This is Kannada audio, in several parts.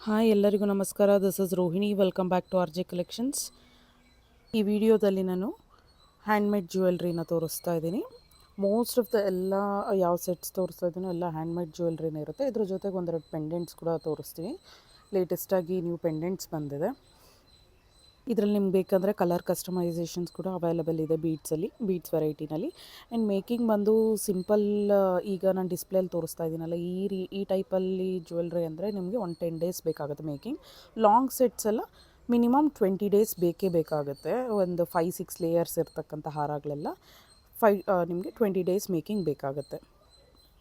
ಹಾಯ್ ಎಲ್ಲರಿಗೂ ನಮಸ್ಕಾರ. This is Rohini. Welcome back to R J collections. ಈ ವಿಡಿಯೋದಲ್ಲಿ ನಾನು ಹ್ಯಾಂಡ್ಮೇಡ್ ಜ್ಯುವೆಲ್ರಿನ ತೋರಿಸ್ತಾ ಇದ್ದೀನಿ. ಮೋಸ್ಟ್ ಆಫ್ ದ ಎಲ್ಲ ಯಾವ ಸೆಟ್ಸ್ ತೋರಿಸ್ತಾ ಇದ್ದೀನೋ ಎಲ್ಲ ಹ್ಯಾಂಡ್ಮೇಡ್ ಜ್ಯುವೆಲ್ರಿನೇ ಇರುತ್ತೆ. ಇದ್ರ ಜೊತೆಗೆ ಒಂದೆರಡು ಪೆಂಡೆಂಟ್ಸ್ ಕೂಡ ತೋರಿಸ್ತೀನಿ. ಲೇಟೆಸ್ಟಾಗಿ ನ್ಯೂ ಪೆಂಡೆಂಟ್ಸ್ ಬಂದಿದೆ. ಇದರಲ್ಲಿ ನಿಮ್ಗೆ ಬೇಕಂದರೆ ಕಲರ್ ಕಸ್ಟಮೈಸೇಷನ್ಸ್ ಕೂಡ ಅವೈಲಬಲ್ ಇದೆ ಬೀಡ್ಸ್ ವೆರೈಟಿನಲ್ಲಿ. ಆ್ಯಂಡ್ ಮೇಕಿಂಗ್ ಬಂದು ಸಿಂಪಲ್. ಈಗ ನಾನು ಡಿಸ್ಪ್ಲೇಲಿ ತೋರಿಸ್ತಾ ಇದ್ದೀನಲ್ಲ, ಈ ಟೈಪಲ್ಲಿ ಜ್ಯುವೆಲ್ರಿ ಅಂದರೆ ನಿಮಗೆ 10 ಡೇಸ್ ಬೇಕಾಗುತ್ತೆ ಮೇಕಿಂಗ್. ಲಾಂಗ್ ಸೆಟ್ಸ್ ಎಲ್ಲ ಮಿನಿಮಮ್ 20 ಡೇಸ್ ಬೇಕೇ ಬೇಕಾಗುತ್ತೆ. ಒಂದು 5-6 ಲೇಯರ್ಸ್ ಇರ್ತಕ್ಕಂಥ ಹಾರಗಳೆಲ್ಲ ನಿಮಗೆ 20 ಡೇಸ್ ಮೇಕಿಂಗ್ ಬೇಕಾಗುತ್ತೆ.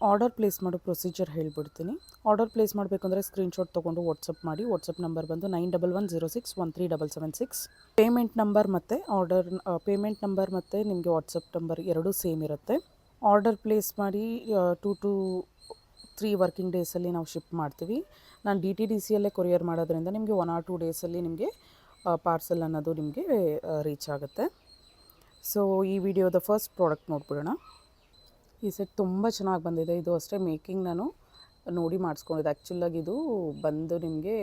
ಆರ್ಡರ್ ಪ್ಲೇಸ್ ಮಾಡೋ ಪ್ರೊಸೀಜರ್ ಹೇಳ್ಬಿಡ್ತೀನಿ. ಆರ್ಡರ್ ಪ್ಲೇಸ್ ಮಾಡಬೇಕಂದ್ರೆ ಸ್ಕ್ರೀನ್ಶಾಟ್ ತೊಗೊಂಡು ವಾಟ್ಸಪ್ ಮಾಡಿ. ವಾಟ್ಸಪ್ ನಂಬರ್ ಬಂದು 9110613776. ಪೇಮೆಂಟ್ ನಂಬರ್ ಮತ್ತು ನಿಮಗೆ ವಾಟ್ಸಪ್ ನಂಬರ್ ಎರಡೂ ಸೇಮ್ ಇರುತ್ತೆ. ಆರ್ಡರ್ ಪ್ಲೇಸ್ ಮಾಡಿ 2 to 3 ವರ್ಕಿಂಗ್ ಡೇಸಲ್ಲಿ ನಾವು ಶಿಪ್ ಮಾಡ್ತೀವಿ. ನಾನು DTDCಯಲ್ಲೇ ಕೊರಿಯರ್ ಮಾಡೋದ್ರಿಂದ ನಿಮಗೆ 1 or 2 ಡೇಸಲ್ಲಿ ನಿಮಗೆ ಪಾರ್ಸಲ್ ಅನ್ನೋದು ನಿಮಗೆ ರೀಚ್ ಆಗುತ್ತೆ. ಸೊ ಈ ವಿಡಿಯೋದ ಫಸ್ಟ್ ಪ್ರಾಡಕ್ಟ್ ನೋಡ್ಬಿಡೋಣ. ಈ ಸೆಟ್ ತುಂಬ ಚೆನ್ನಾಗಿ ಬಂದಿದೆ. ಇದು ಅಷ್ಟೇ ಮೇಕಿಂಗ್ ನಾನು ನೋಡಿ ಮಾಡಿಸ್ಕೊಂಡಿದ್ದೆ. ಆ್ಯಕ್ಚುಲಾಗಿ ಇದು ಬಂದು ನಿಮಗೆ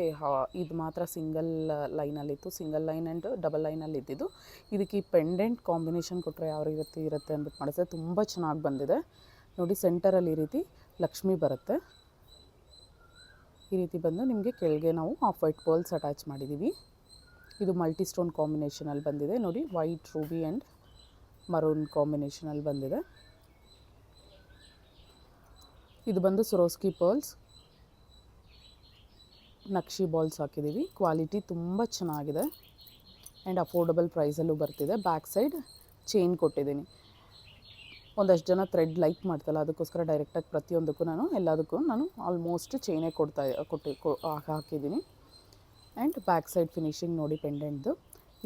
ಇದು ಮಾತ್ರ ಸಿಂಗಲ್ ಲೈನಲ್ಲಿತ್ತು. ಸಿಂಗಲ್ ಲೈನ್ ಆ್ಯಂಡ್ ಡಬಲ್ ಲೈನಲ್ಲಿ ಇದ್ದಿದ್ದು. ಇದಕ್ಕೆ ಈ ಪೆಂಡೆಂಟ್ ಕಾಂಬಿನೇಷನ್ ಕೊಟ್ಟರೆ ಯಾವ ರೀತಿ ಇರುತ್ತೆ ಅಂದ್ಬಿಟ್ಟು ಮಾಡಿದ್ರೆ ತುಂಬ ಚೆನ್ನಾಗಿ ಬಂದಿದೆ. ನೋಡಿ, ಸೆಂಟರಲ್ಲಿ ಈ ರೀತಿ ಲಕ್ಷ್ಮಿ ಬರುತ್ತೆ. ಈ ರೀತಿ ಬಂದು ನಿಮಗೆ ಕೆಳಗೆ ನಾವು ಆಫ್ ವೈಟ್ ಪರ್ಲ್ಸ್ ಅಟ್ಯಾಚ್ ಮಾಡಿದ್ದೀವಿ. ಇದು ಮಲ್ಟಿ ಸ್ಟೋನ್ ಕಾಂಬಿನೇಷನಲ್ಲಿ ಬಂದಿದೆ. ನೋಡಿ, ವೈಟ್ ರೂಬಿ ಆ್ಯಂಡ್ ಮರೂನ್ ಕಾಂಬಿನೇಷನಲ್ಲಿ ಬಂದಿದೆ. ಇದು ಬಂದು ಸೊರೋಸ್ಕಿ ಪರ್ಲ್ಸ್ ನಕ್ಷಿ ಬಾಲ್ಸ್ ಹಾಕಿದ್ದೀವಿ. ಕ್ವಾಲಿಟಿ ತುಂಬ ಚೆನ್ನಾಗಿದೆ ಆ್ಯಂಡ್ ಅಫೋರ್ಡಬಲ್ ಪ್ರೈಸಲ್ಲೂ ಬರ್ತಿದೆ. ಬ್ಯಾಕ್ ಸೈಡ್ ಚೈನ್ ಕೊಟ್ಟಿದ್ದೀನಿ. ಒಂದಷ್ಟು ಜನ ಥ್ರೆಡ್ ಲೈಕ್ ಮಾಡ್ತಲ್ಲ, ಅದಕ್ಕೋಸ್ಕರ ಡೈರೆಕ್ಟಾಗಿ ಪ್ರತಿಯೊಂದಕ್ಕೂ ಎಲ್ಲದಕ್ಕೂ ನಾನು ಆಲ್ಮೋಸ್ಟ್ ಚೈನೇ ಹಾಕಿದ್ದೀನಿ. ಆ್ಯಂಡ್ ಬ್ಯಾಕ್ ಸೈಡ್ ಫಿನಿಶಿಂಗ್ ನೋಡಿ ಪೆಂಡೆಂಟ್ದು.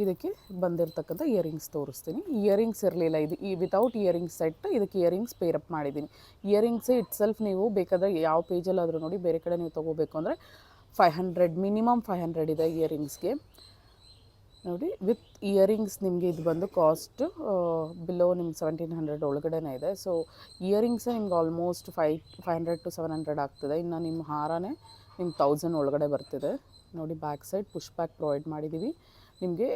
ಇದಕ್ಕೆ ಬಂದಿರತಕ್ಕಂಥ ಇಯರಿಂಗ್ಸ್ ತೋರಿಸ್ತೀನಿ. ಇಯರಿಂಗ್ಸ್ ಇರಲಿಲ್ಲ, ಇದು ವಿತೌಟ್ ಇಯರಿಂಗ್ಸ್ ಸೆಟ್. ಇದಕ್ಕೆ ಇಯರಿಂಗ್ಸ್ ಪೇರಪ್ ಮಾಡಿದ್ದೀನಿ. ಇಯರಿಂಗ್ಸೇ ಇಟ್ಸೆಲ್ಫ್ ನೀವು ಬೇಕಾದರೆ ಯಾವ ಪೇಜಲ್ಲಾದರೂ ನೋಡಿ, ಬೇರೆ ಕಡೆ ನೀವು ತೊಗೋಬೇಕು ಅಂದರೆ 500, ಮಿನಿಮಮ್ 500 ಇದೆ ಇಯರಿಂಗ್ಸ್ಗೆ. ನೋಡಿ, ವಿತ್ ಇಯರಿಂಗ್ಸ್ ನಿಮಗೆ ಇದು ಬಂದು ಕಾಸ್ಟ್ ಬಿಲೋ ನಿಮ್ಗೆ 1700 ಒಳಗಡೆನೇ ಇದೆ. ಸೊ ಇಯರಿಂಗ್ಸೇ ನಿಮ್ಗೆ ಆಲ್ಮೋಸ್ಟ್ 500 to 700 ಆಗ್ತದೆ. ಇನ್ನು ನಿಮ್ಮ ಹಾರನೇ ನಿಮ್ಗೆ 1000 ಒಳಗಡೆ ಬರ್ತಿದೆ. ನೋಡಿ, back side push back provide ಮಾಡಿದ್ದೀವಿ. ನಿಮಗೆ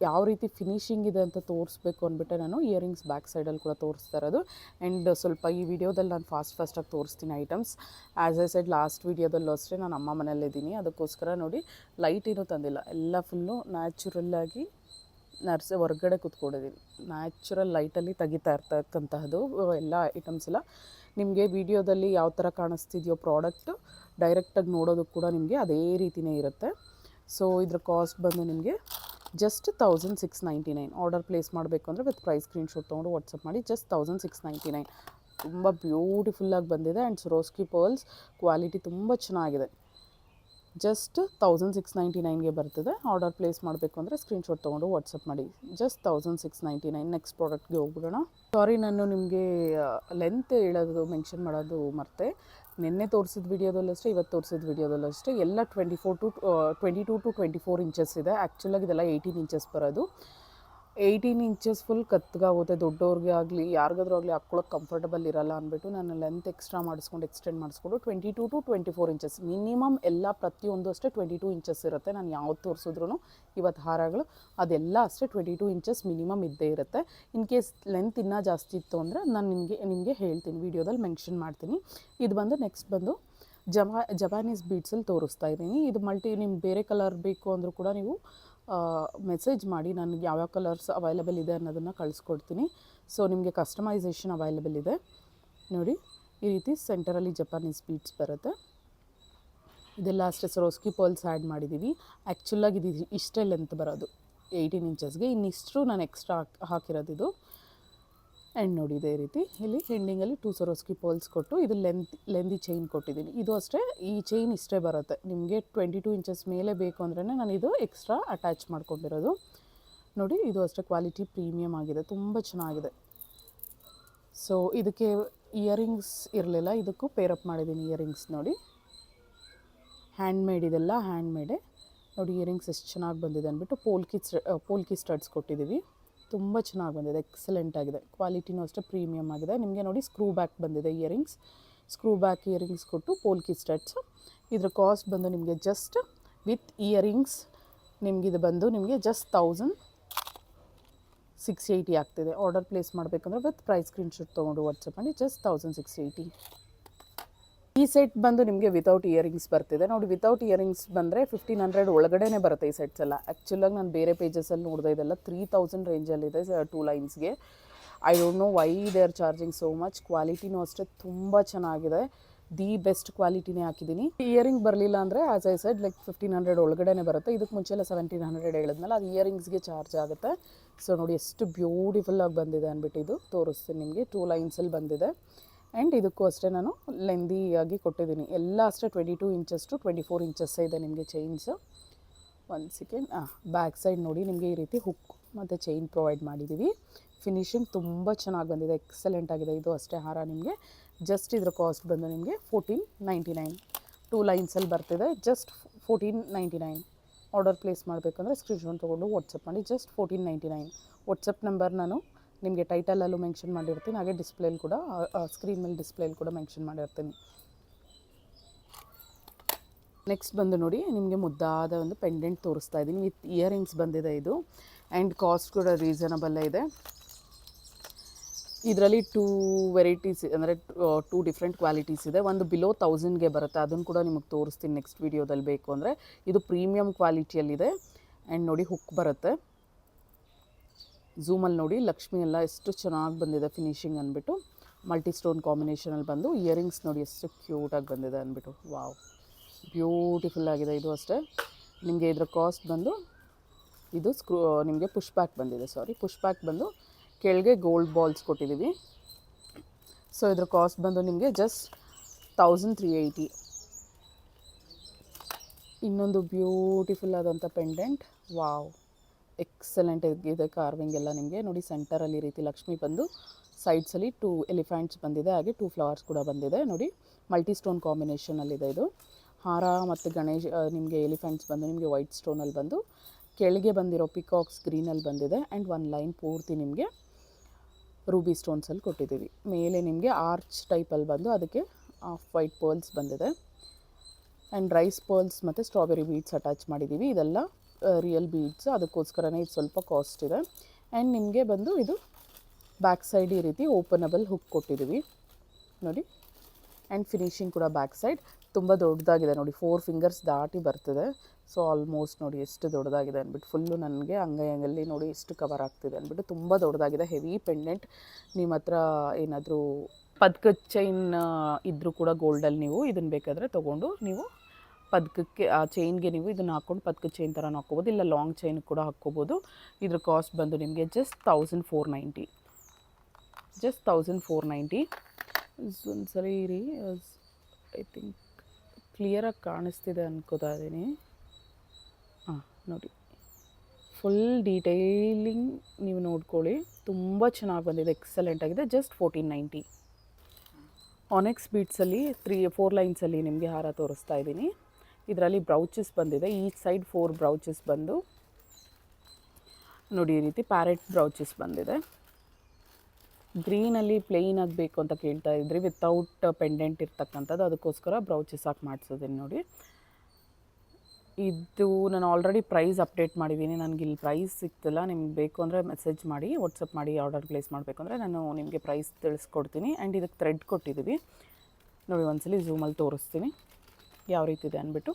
ಯಾವ ರೀತಿ ಫಿನಿಶಿಂಗ್ ಇದೆ ಅಂತ ತೋರಿಸ್ಬೇಕು ಅಂದ್ಬಿಟ್ಟೆ ನಾನು ಇಯರಿಂಗ್ಸ್ ಬ್ಯಾಕ್ ಸೈಡಲ್ಲಿ ಕೂಡ ತೋರಿಸ್ತಾ ಇರೋದು. ಆ್ಯಂಡ್ ಸ್ವಲ್ಪ ಈ ವಿಡಿಯೋದಲ್ಲಿ ನಾನು ಫಾಸ್ಟಾಗಿ ತೋರಿಸ್ತೀನಿ items. As I said last ವಿಡಿಯೋದಲ್ಲೂ ಅಷ್ಟೇ ನಾನು ಅಮ್ಮ ಮನೆಯಲ್ಲಿದ್ದೀನಿ, ಅದಕ್ಕೋಸ್ಕರ ನೋಡಿ ಲೈಟ್ ಏನೂ ತಂದಿಲ್ಲ. ಎಲ್ಲ ಫುಲ್ಲು ನ್ಯಾಚುರಲ್ಲಾಗಿ ಹೊರಗಡೆ ಕೂತ್ಕೊಂಡಿದ್ದೀನಿ. ನ್ಯಾಚುರಲ್ ಲೈಟಲ್ಲಿ ತೆಗಿತಾ ಇರ್ತಕ್ಕಂತಹದ್ದು ಎಲ್ಲ ಐಟಮ್ಸ್ ಎಲ್ಲ. ನಿಮಗೆ ವಿಡಿಯೋದಲ್ಲಿ ಯಾವ ಥರ ಕಾಣಿಸ್ತಿದೆಯೋ ಪ್ರಾಡಕ್ಟು, ಡೈರೆಕ್ಟಾಗಿ ನೋಡೋದಕ್ಕೆ ಕೂಡ ನಿಮಗೆ ಅದೇ ರೀತಿಯೇ ಇರುತ್ತೆ. ಸೊ ಇದ್ರ ಕಾಸ್ಟ್ ಬಂದು ನಿಮಗೆ ಜಸ್ಟ್ 1699. ಆರ್ಡರ್ ಪ್ಲೇಸ್ ಮಾಡಬೇಕು ಅಂದರೆ ವಿತ್ ಪ್ರೈಸ್ ಸ್ಕ್ರೀನ್ಶಾಟ್ ತೊಗೊಂಡು ವಾಟ್ಸಪ್ ಮಾಡಿ. ಜಸ್ಟ್ 1699. ತುಂಬ ಬ್ಯೂಟಿಫುಲ್ಲಾಗಿ ಬಂದಿದೆ. ಆ್ಯಂಡ್ ಸೊರೋಸ್ಕಿ ಪರ್ಲ್ಸ್ ಕ್ವಾಲಿಟಿ ತುಂಬ ಚೆನ್ನಾಗಿದೆ. ಜಸ್ಟ್ 1699ಗೆ ಬರ್ತದೆ. ಆರ್ಡರ್ ಪ್ಲೇಸ್ ಮಾಡಬೇಕು ಅಂದರೆ ಸ್ಕ್ರೀನ್ಶಾಟ್ ತೊಗೊಂಡು ವಾಟ್ಸಪ್ ಮಾಡಿ. ಜಸ್ಟ್ 1699. ನೆಕ್ಸ್ಟ್ ಪ್ರಾಡಕ್ಟ್ಗೆ ಹೋಗ್ಬಿಡೋಣ. ಸಾರಿ, ನಾನು ನಿಮಗೆ ಲೆಂತ್ ಹೇಳೋದು ಮೆನ್ಷನ್ ಮಾಡೋದು ಮರ್ತೆ. ನಿನ್ನೆ ತೋರಿಸಿದ ವಿಡಿಯೋದಲ್ಲೂ ಅಷ್ಟೇ, ಇವತ್ತು ತೋರಿಸಿದ ವಿಡಿಯೋದಲ್ಲೂ ಅಷ್ಟೇ ಎಲ್ಲ 22 to 24 ಇಂಚಸ್ ಇದೆ. ಆ್ಯಕ್ಚುಲಾಗಿ ಇದೆಲ್ಲ 18 ಇಂಚಸ್ ಬರೋದು. 18 ಇಂಚಸ್ ಫುಲ್ ಕತ್ಗಾಗುತ್ತೆ. ದೊಡ್ಡವ್ರಿಗೆ ಆಗಲಿ ಯಾರಿಗಾದ್ರೂ ಆಗಲಿ ಹಾಕ್ಕೊಳ್ಳೋಕೆ ಕಂಫರ್ಟಬಲ್ ಇರಲ್ಲ ಅಂದ್ಬಿಟ್ಟು ನಾನು ಲೆಂತ್ ಎಕ್ಸ್ಟೆಂಡ್ ಮಾಡಿಸ್ಕೊಂಡು 22 to 24 ಇಂಚಸ್ ಮಿನಿಮಮ್. ಎಲ್ಲ ಪ್ರತಿಯೊಂದು ಅಷ್ಟೇ 22 ಇಂಚಸ್ ಇರುತ್ತೆ. ನಾನು ಯಾವ್ದು ತೋರಿಸಿದ್ರು ಇವತ್ತು ಹಾರಗಳು ಅದೆಲ್ಲ ಅಷ್ಟೇ 22 ಇಂಚಸ್ ಮಿನಿಮಮ್ ಇದ್ದೇ ಇರುತ್ತೆ. ಇನ್ ಕೇಸ್ ಲೆಂತ್ ಇನ್ನೂ ಜಾಸ್ತಿ ಇತ್ತು ಅಂದರೆ ನಾನು ನಿಮಗೆ ಹೇಳ್ತೀನಿ, ವಿಡಿಯೋದಲ್ಲಿ ಮೆನ್ಷನ್ ಮಾಡ್ತೀನಿ. ಇದು ಬಂದು ನೆಕ್ಸ್ಟ್ ಬಂದು ಜಪಾನೀಸ್ ಬೀಡ್ಸಲ್ಲಿ ತೋರಿಸ್ತಾ ಇದ್ದೀನಿ. ಇದು ನಿಮ್ಗೆ ಬೇರೆ ಕಲರ್ ಬೇಕು ಅಂದರೂ ಕೂಡ ನೀವು ಮೆಸೇಜ್ ಮಾಡಿ, ನನಗೆ ಯಾವ್ಯಾವ ಕಲರ್ಸ್ ಅವೈಲಬಲ್ ಇದೆ ಅನ್ನೋದನ್ನು ಕಳಿಸ್ಕೊಡ್ತೀನಿ. ಸೊ ನಿಮಗೆ ಕಸ್ಟಮೈಸೇಷನ್ ಅವೈಲಬಲ್ ಇದೆ. ನೋಡಿ, ಈ ರೀತಿ ಸೆಂಟರಲ್ಲಿ ಜಪಾನೀಸ್ ಬೀಡ್ಸ್ ಬರುತ್ತೆ. ಇದೆಲ್ಲ ಅಷ್ಟೇ ಸೊರೋಸ್ಕಿ ಪರ್ಲ್ಸ್ ಆ್ಯಡ್ ಮಾಡಿದ್ದೀವಿ. ಆ್ಯಕ್ಚುಲಾಗಿ ಇದು ಇಷ್ಟೇ ಲೆಂತ್ ಬರೋದು 18 ಇಂಚಸ್ಗೆ. ಇನ್ನಿಷ್ಟು ನಾನು ಎಕ್ಸ್ಟ್ರಾ ಹಾಕಿರೋದು. ಆ್ಯಂಡ್ ನೋಡಿ, ಇದೇ ರೀತಿ ಇಲ್ಲಿ ಎಂಡಿಂಗಲ್ಲಿ 2 ಸೊರೋಸ್ಕಿ ಪರ್ಲ್ಸ್ ಕೊಟ್ಟು ಇದು ಲೆಂದಿ ಚೈನ್ ಕೊಟ್ಟಿದ್ದೀನಿ. ಇದು ಅಷ್ಟೇ, ಈ ಚೈನ್ ಇಷ್ಟೇ ಬರುತ್ತೆ. ನಿಮಗೆ 22 ಇಂಚಸ್ ಮೇಲೆ ಬೇಕು ಅಂದ್ರೇ ನಾನು ಇದು ಎಕ್ಸ್ಟ್ರಾ ಅಟ್ಯಾಚ್ ಮಾಡ್ಕೊಂಡಿರೋದು. ನೋಡಿ, ಇದು ಅಷ್ಟೇ ಕ್ವಾಲಿಟಿ ಪ್ರೀಮಿಯಮ್ ಆಗಿದೆ, ತುಂಬ ಚೆನ್ನಾಗಿದೆ. ಸೊ ಇದಕ್ಕೆ ಇಯರಿಂಗ್ಸ್ ಇರಲಿಲ್ಲ, ಇದಕ್ಕೂ ಪೇರಪ್ ಮಾಡಿದ್ದೀನಿ ಇಯರಿಂಗ್ಸ್. ನೋಡಿ, ಹ್ಯಾಂಡ್ಮೇಡ್, ಇದೆಲ್ಲ ಹ್ಯಾಂಡ್ಮೇಡೆ. ನೋಡಿ ಇಯರಿಂಗ್ಸ್ ಎಷ್ಟು ಚೆನ್ನಾಗಿ ಬಂದಿದೆ ಅಂದ್ಬಿಟ್ಟು ಪೋಲ್ಕಿ ಸ್ಟಡ್ಸ್ ಕೊಟ್ಟಿದ್ದೀವಿ. ತುಂಬ ಚೆನ್ನಾಗಿ ಬಂದಿದೆ, ಎಕ್ಸಲೆಂಟ್ ಆಗಿದೆ. ಕ್ವಾಲಿಟಿನೂ ಅಷ್ಟೇ ಪ್ರೀಮಿಯಮ್ ಆಗಿದೆ. ನಿಮಗೆ ನೋಡಿ ಸ್ಕ್ರೂ ಬ್ಯಾಕ್ ಬಂದಿದೆ ಇಯರಿಂಗ್ಸ್. ಸ್ಕ್ರೂ ಬ್ಯಾಕ್ ಇಯರಿಂಗ್ಸ್ ಕೊಟ್ಟು ಪೋಲ್ಕಿ ಸ್ಟಡ್ಸು. ಇದ್ರ ಕಾಸ್ಟ್ ಬಂದು ನಿಮಗೆ ಜಸ್ಟ್ ವಿತ್ ಇಯರಿಂಗ್ಸ್ ನಿಮ್ಗೆ ಇದು ಬಂದು ನಿಮಗೆ ಜಸ್ಟ್ 1680 ಆಗ್ತಿದೆ. ಆರ್ಡರ್ ಪ್ಲೇಸ್ ಮಾಡಬೇಕಂದ್ರೆ ವಿತ್ ಪ್ರೈಸ್ ಸ್ಕ್ರೀನ್ಶಾಟ್ ತೊಗೊಂಡು ವಾಟ್ಸಪ್ ಮಾಡಿ ಜಸ್ಟ್ 1680. ಈ ಸೆಟ್ ಬಂದು ನಿಮಗೆ ವಿತೌಟ್ ಇಯರಿಂಗ್ಸ್ ಬರ್ತಿದೆ ನೋಡಿ. ವಿತೌಟ್ ಇಯರಿಂಗ್ಸ್ ಬಂದರೆ 1500 ಒಳಗಡೆ ಬರುತ್ತೆ ಈ ಸೆಟ್ಸ್ ಎಲ್ಲ. ಆ್ಯಕ್ಚುಲಾಗಿ ನಾನು ಬೇರೆ ಪೇಜಸಲ್ಲಿ ನೋಡಿದೆ ಇದೆಲ್ಲ 3000 ರೇಂಜಲ್ಲಿದೆ 2 ಲೈನ್ಸ್ಗೆ. I don't know why they are charging so much. ಕ್ವಾಲಿಟಿನೂ ಅಷ್ಟೇ ತುಂಬ ಚೆನ್ನಾಗಿದೆ, ದಿ ಬೆಸ್ಟ್ ಕ್ವಾಲಿಟಿನೇ ಹಾಕಿದ್ದೀನಿ. ಇಯರಿಂಗ್ ಬರಲಿಲ್ಲ ಅಂದರೆ ಆ್ಯಸ್ ಐ ಸೆಡ್ ಲೈಕ್ 1500 ಒಳಗಡೆ ಬರುತ್ತೆ. ಇದಕ್ಕೆ ಮುಂಚೆ ಎಲ್ಲ 1700 ಹೇಳಿದ್ಮೇಲೆ ಅದು ಇಯರಿಂಗ್ಸ್ಗೆ ಚಾರ್ಜ್ ಆಗುತ್ತೆ. ಸೊ ನೋಡಿ ಎಷ್ಟು ಬ್ಯೂಟಿಫುಲ್ಲಾಗಿ ಬಂದಿದೆ ಅಂದ್ಬಿಟ್ಟು ಇದು ತೋರಿಸ್ತೀನಿ ನಿಮಗೆ. 2 ಲೈನ್ಸಲ್ಲಿ ಬಂದಿದೆ. ಆ್ಯಂಡ್ ಇದಕ್ಕೂ ಅಷ್ಟೇ ನಾನು ಲೆಂದಿಯಾಗಿ ಕೊಟ್ಟಿದ್ದೀನಿ. ಎಲ್ಲ ಅಷ್ಟೇ 22 ಇಂಚಸ್ ಟು 24 ಇಂಚಸ್ಸೇ ಇದೆ ನಿಮಗೆ ಚೈನ್ಸು. 1 ಸೆಕೆಂಡ್. ಬ್ಯಾಕ್ ಸೈಡ್ ನೋಡಿ ನಿಮಗೆ ಈ ರೀತಿ ಹುಕ್ ಮತ್ತು ಚೈನ್ ಪ್ರೊವೈಡ್ ಮಾಡಿದ್ದೀವಿ. ಫಿನಿಶಿಂಗ್ ತುಂಬ ಚೆನ್ನಾಗಿ ಬಂದಿದೆ, ಎಕ್ಸಲೆಂಟ್ ಆಗಿದೆ. ಇದು ಅಷ್ಟೇ ಹಾರ ನಿಮಗೆ ಜಸ್ಟ್ ಇದರ ಕಾಸ್ಟ್ ಬಂದು ನಿಮಗೆ 1499. 2 ಲೈನ್ಸಲ್ಲಿ ಬರ್ತಿದೆ, ಜಸ್ಟ್ 1499. ಆರ್ಡರ್ ಪ್ಲೇಸ್ ಮಾಡಬೇಕಂದ್ರೆ ಸ್ಕ್ರೀನ್ಶಾಟ್ ತೊಗೊಂಡು ವಾಟ್ಸಪ್ ಮಾಡಿ ಜಸ್ಟ್ 1499. ವಾಟ್ಸಪ್ ನಂಬರ್ ನಾನು ನಿಮಗೆ ಟೈಟಲಲ್ಲೂ ಮೆನ್ಷನ್ ಮಾಡಿರ್ತೀನಿ, ಹಾಗೆ ಡಿಸ್ಪ್ಲೇಲಿ ಕೂಡ ಸ್ಕ್ರೀನ್ ಮೇಲೆ ಡಿಸ್ಪ್ಲೇಲಿ ಕೂಡ ಮೆನ್ಷನ್ ಮಾಡಿರ್ತೀನಿ. ನೆಕ್ಸ್ಟ್ ಬಂದು ನೋಡಿ ನಿಮಗೆ ಮುದ್ದಾದ ಒಂದು ಪೆಂಡೆಂಟ್ ತೋರಿಸ್ತಾ ಇದ್ದೀನಿ. ವಿತ್ ಇಯರಿಂಗ್ಸ್ ಬಂದಿದೆ ಇದು. ಆ್ಯಂಡ್ ಕಾಸ್ಟ್ ಕೂಡ ರೀಸನಬಲ್ಲೇ ಇದೆ. ಇದರಲ್ಲಿ 2 ವೆರೈಟೀಸ್ ಅಂದರೆ 2 ಡಿಫ್ರೆಂಟ್ ಕ್ವಾಲಿಟೀಸ್ ಇದೆ. ಒಂದು ಬಿಲೋ 1000ಗೆ ಬರುತ್ತೆ, ಅದನ್ನು ಕೂಡ ನಿಮಗೆ ತೋರಿಸ್ತೀನಿ ನೆಕ್ಸ್ಟ್ ವೀಡಿಯೋದಲ್ಲಿ ಬೇಕು ಅಂದರೆ. ಇದು ಪ್ರೀಮಿಯಮ್ ಕ್ವಾಲಿಟಿಯಲ್ಲಿದೆ. ಆ್ಯಂಡ್ ನೋಡಿ ಹುಕ್ ಬರುತ್ತೆ. ಝೂಮಲ್ಲಿ ನೋಡಿ ಲಕ್ಷ್ಮಿ ಎಲ್ಲ ಎಷ್ಟು ಚೆನ್ನಾಗಿ ಬಂದಿದೆ ಫಿನಿಶಿಂಗ್ ಅಂದ್ಬಿಟ್ಟು. ಮಲ್ಟಿ ಸ್ಟೋನ್ ಕಾಂಬಿನೇಷನಲ್ಲಿ ಬಂದು ಇಯರಿಂಗ್ಸ್ ನೋಡಿ ಎಷ್ಟು ಕ್ಯೂಟಾಗಿ ಬಂದಿದೆ ಅಂದ್ಬಿಟ್ಟು. ವಾವ್, ಬ್ಯೂಟಿಫುಲ್ ಆಗಿದೆ. ಇದು ಅಷ್ಟೇ ನಿಮಗೆ ಇದರ ಕಾಸ್ಟ್ ಬಂದು ಇದು ನಿಮಗೆ ಪುಷ್ ಬ್ಯಾಕ್ ಬಂದಿದೆ. ಪುಷ್ ಬ್ಯಾಕ್ ಬಂದು ಕೆಳಗೆ ಗೋಲ್ಡ್ ಬಾಲ್ಸ್ ಕೊಟ್ಟಿದ್ದೀವಿ. ಸೊ ಇದ್ರ ಕಾಸ್ಟ್ ಬಂದು ನಿಮಗೆ ಜಸ್ಟ್ 1380. ಇನ್ನೊಂದು ಬ್ಯೂಟಿಫುಲ್ ಆದಂಥ ಪೆಂಡೆಂಟ್. ವಾವ್, ಎಕ್ಸಲೆಂಟ್ ಇದೆ ಕಾರ್ವಿಂಗ್ ಎಲ್ಲ ನಿಮಗೆ ನೋಡಿ. ಸೆಂಟರಲ್ಲಿ ಈ ರೀತಿ ಲಕ್ಷ್ಮಿ ಬಂದು ಸೈಡ್ಸಲ್ಲಿ 2 ಎಲಿಫೆಂಟ್ಸ್ ಬಂದಿದೆ, ಹಾಗೆ 2 ಫ್ಲವರ್ಸ್ ಕೂಡ ಬಂದಿದೆ ನೋಡಿ. ಮಲ್ಟಿ ಸ್ಟೋನ್ ಕಾಂಬಿನೇಷನಲ್ಲಿದೆ ಇದು. ಹಾರ ಮತ್ತು ಗಣೇಶ್ ನಿಮಗೆ ಎಲಿಫೆಂಟ್ಸ್ ಬಂದು ನಿಮಗೆ ವೈಟ್ ಸ್ಟೋನಲ್ಲಿ ಬಂದು ಕೆಳಗೆ ಬಂದಿರೋ ಪಿಕಾಕ್ಸ್ ಗ್ರೀನಲ್ಲಿ ಬಂದಿದೆ. ಆ್ಯಂಡ್ 1 ಲೈನ್ ಪೂರ್ತಿ ನಿಮಗೆ ರೂಬಿ ಸ್ಟೋನ್ಸಲ್ಲಿ ಕೊಟ್ಟಿದ್ದೀವಿ. ಮೇಲೆ ನಿಮಗೆ ಆರ್ಚ್ ಟೈಪಲ್ಲಿ ಬಂದು ಅದಕ್ಕೆ ಆಫ್ ವೈಟ್ ಪರ್ಲ್ಸ್ ಬಂದಿದೆ. ಆ್ಯಂಡ್ ರೈಸ್ ಪರ್ಲ್ಸ್ ಮತ್ತು ಸ್ಟ್ರಾಬೆರಿ ಬೀಡ್ಸ್ ಅಟ್ಯಾಚ್ ಮಾಡಿದ್ದೀವಿ. ಇದೆಲ್ಲ ರಿಯಲ್ ಬೀಡ್ಸ್, ಅದಕ್ಕೋಸ್ಕರನೇ ಇದು ಸ್ವಲ್ಪ ಕಾಸ್ಟ್ ಇದೆ. ಆ್ಯಂಡ್ ನಿಮಗೆ ಬಂದು ಇದು ಬ್ಯಾಕ್ ಸೈಡ್ ಈ ರೀತಿ ಓಪನಬಲ್ ಹುಕ್ ಕೊಟ್ಟಿದ್ದೀವಿ ನೋಡಿ. ಆ್ಯಂಡ್ ಫಿನಿಶಿಂಗ್ ಕೂಡ ಬ್ಯಾಕ್ ಸೈಡ್ ತುಂಬ ದೊಡ್ಡದಾಗಿದೆ ನೋಡಿ, 4 ಫಿಂಗರ್ಸ್ ದಾಟಿ ಬರ್ತಿದೆ. ಸೊ ಆಲ್ಮೋಸ್ಟ್ ನೋಡಿ ಎಷ್ಟು ದೊಡ್ಡದಾಗಿದೆ ಅಂದ್ಬಿಟ್ಟು. ಫುಲ್ಲು ನನಗೆ ಅಂಗೈಯಲ್ಲಿ ನೋಡಿ ಎಷ್ಟು ಕವರ್ ಆಗ್ತಿದೆ ಅಂದ್ಬಿಟ್ಟು ತುಂಬ ದೊಡ್ಡದಾಗಿದೆ. Heavy pendant. ನಿಮ್ಮ ಹತ್ರ ಏನಾದರೂ ಪದ್ಕದ ಚೈನ್ ಇದ್ದರೂ ಕೂಡ ಗೋಲ್ಡಲ್ಲಿ ನೀವು ಇದನ್ನು ಬೇಕಾದರೆ ತೊಗೊಂಡು ನೀವು ಪದ್ಕಕ್ಕೆ ಆ ಚೈನ್ಗೆ ನೀವು ಇದನ್ನು ಹಾಕ್ಕೊಂಡು ಪದ್ಕದ ಚೈನ್ ಥರ ಹಾಕ್ಕೋಬೋದು, ಇಲ್ಲ ಲಾಂಗ್ ಚೈನ್ ಕೂಡ ಹಾಕ್ಕೋಬೋದು. ಇದ್ರ ಕಾಸ್ಟ್ ಬಂದು ನಿಮಗೆ ಜಸ್ಟ್ 1490. ಜಸ್ಟ್ 1490. ಒಂದು ಸರಿ ಇರಿ, ಐ ಥಿಂಕ್ ಕ್ಲಿಯರಾಗಿ ಕಾಣಿಸ್ತಿದೆ ಅನ್ಕೋತಾ ಇದ್ದೀನಿ. ನೋಡಿ ಫುಲ್ ಡೀಟೇಲಿಂಗ್ ನೀವು ನೋಡ್ಕೊಳ್ಳಿ, ತುಂಬ ಚೆನ್ನಾಗಿ ಬಂದಿದೆ, ಎಕ್ಸಲೆಂಟ್ ಆಗಿದೆ. ಜಸ್ಟ್ 1490. ಆನೆಕ್ಸ್ ಬೀಡ್ಸಲ್ಲಿ 4 ಲೈನ್ಸಲ್ಲಿ ನಿಮಗೆ ಹಾರ ತೋರಿಸ್ತಾ ಇದ್ದೀನಿ. ಇದರಲ್ಲಿ ಬ್ರೌಚಸ್ ಬಂದಿದೆ. ಈ ಸೈಡ್ 4 ಬ್ರೌಚಸ್ ಬಂದು ನೋಡಿ ಈ ರೀತಿ ಪ್ಯಾರೆಟ್ ಬ್ರೌಚಸ್ ಬಂದಿದೆ. ಗ್ರೀನಲ್ಲಿ ಪ್ಲೇನ್ ಆಗಬೇಕು ಅಂತ ಕೇಳ್ತಾ ಇದ್ರಿ, ವಿತೌಟ್ ಪೆಂಡೆಂಟ್ ಇರ್ತಕ್ಕಂಥದ್ದು, ಅದಕ್ಕೋಸ್ಕರ ಬ್ರೌಚಸ್ ಹಾಕಿ ಮಾಡಿಸೋದನ್ನು ನೋಡಿ. ಇದು ನಾನು ಆಲ್ರೆಡಿ ಪ್ರೈಸ್ ಅಪ್ಡೇಟ್ ಮಾಡಿದ್ದೀನಿ. ನನಗೆ ಇಲ್ಲಿ ಪ್ರೈಸ್ ಸಿಗ್ತಿಲ್ಲ. ನಿಮ್ಗೆ ಬೇಕು ಅಂದರೆ ಮೆಸೇಜ್ ಮಾಡಿ, ವಾಟ್ಸಪ್ ಮಾಡಿ ಆರ್ಡರ್ ಪ್ಲೇಸ್ ಮಾಡಬೇಕಂದ್ರೆ ನಾನು ನಿಮಗೆ ಪ್ರೈಸ್ ತಿಳಿಸ್ಕೊಡ್ತೀನಿ. ಆ್ಯಂಡ್ ಇದಕ್ಕೆ ಥ್ರೆಡ್ ಕೊಟ್ಟಿದ್ದೀವಿ ನೋಡಿ. ಒಂದ್ಸಲಿ ಝೂಮಲ್ಲಿ ತೋರಿಸ್ತೀನಿ ಯಾವ ರೀತಿ ಇದೆ ಅಂದ್ಬಿಟ್ಟು.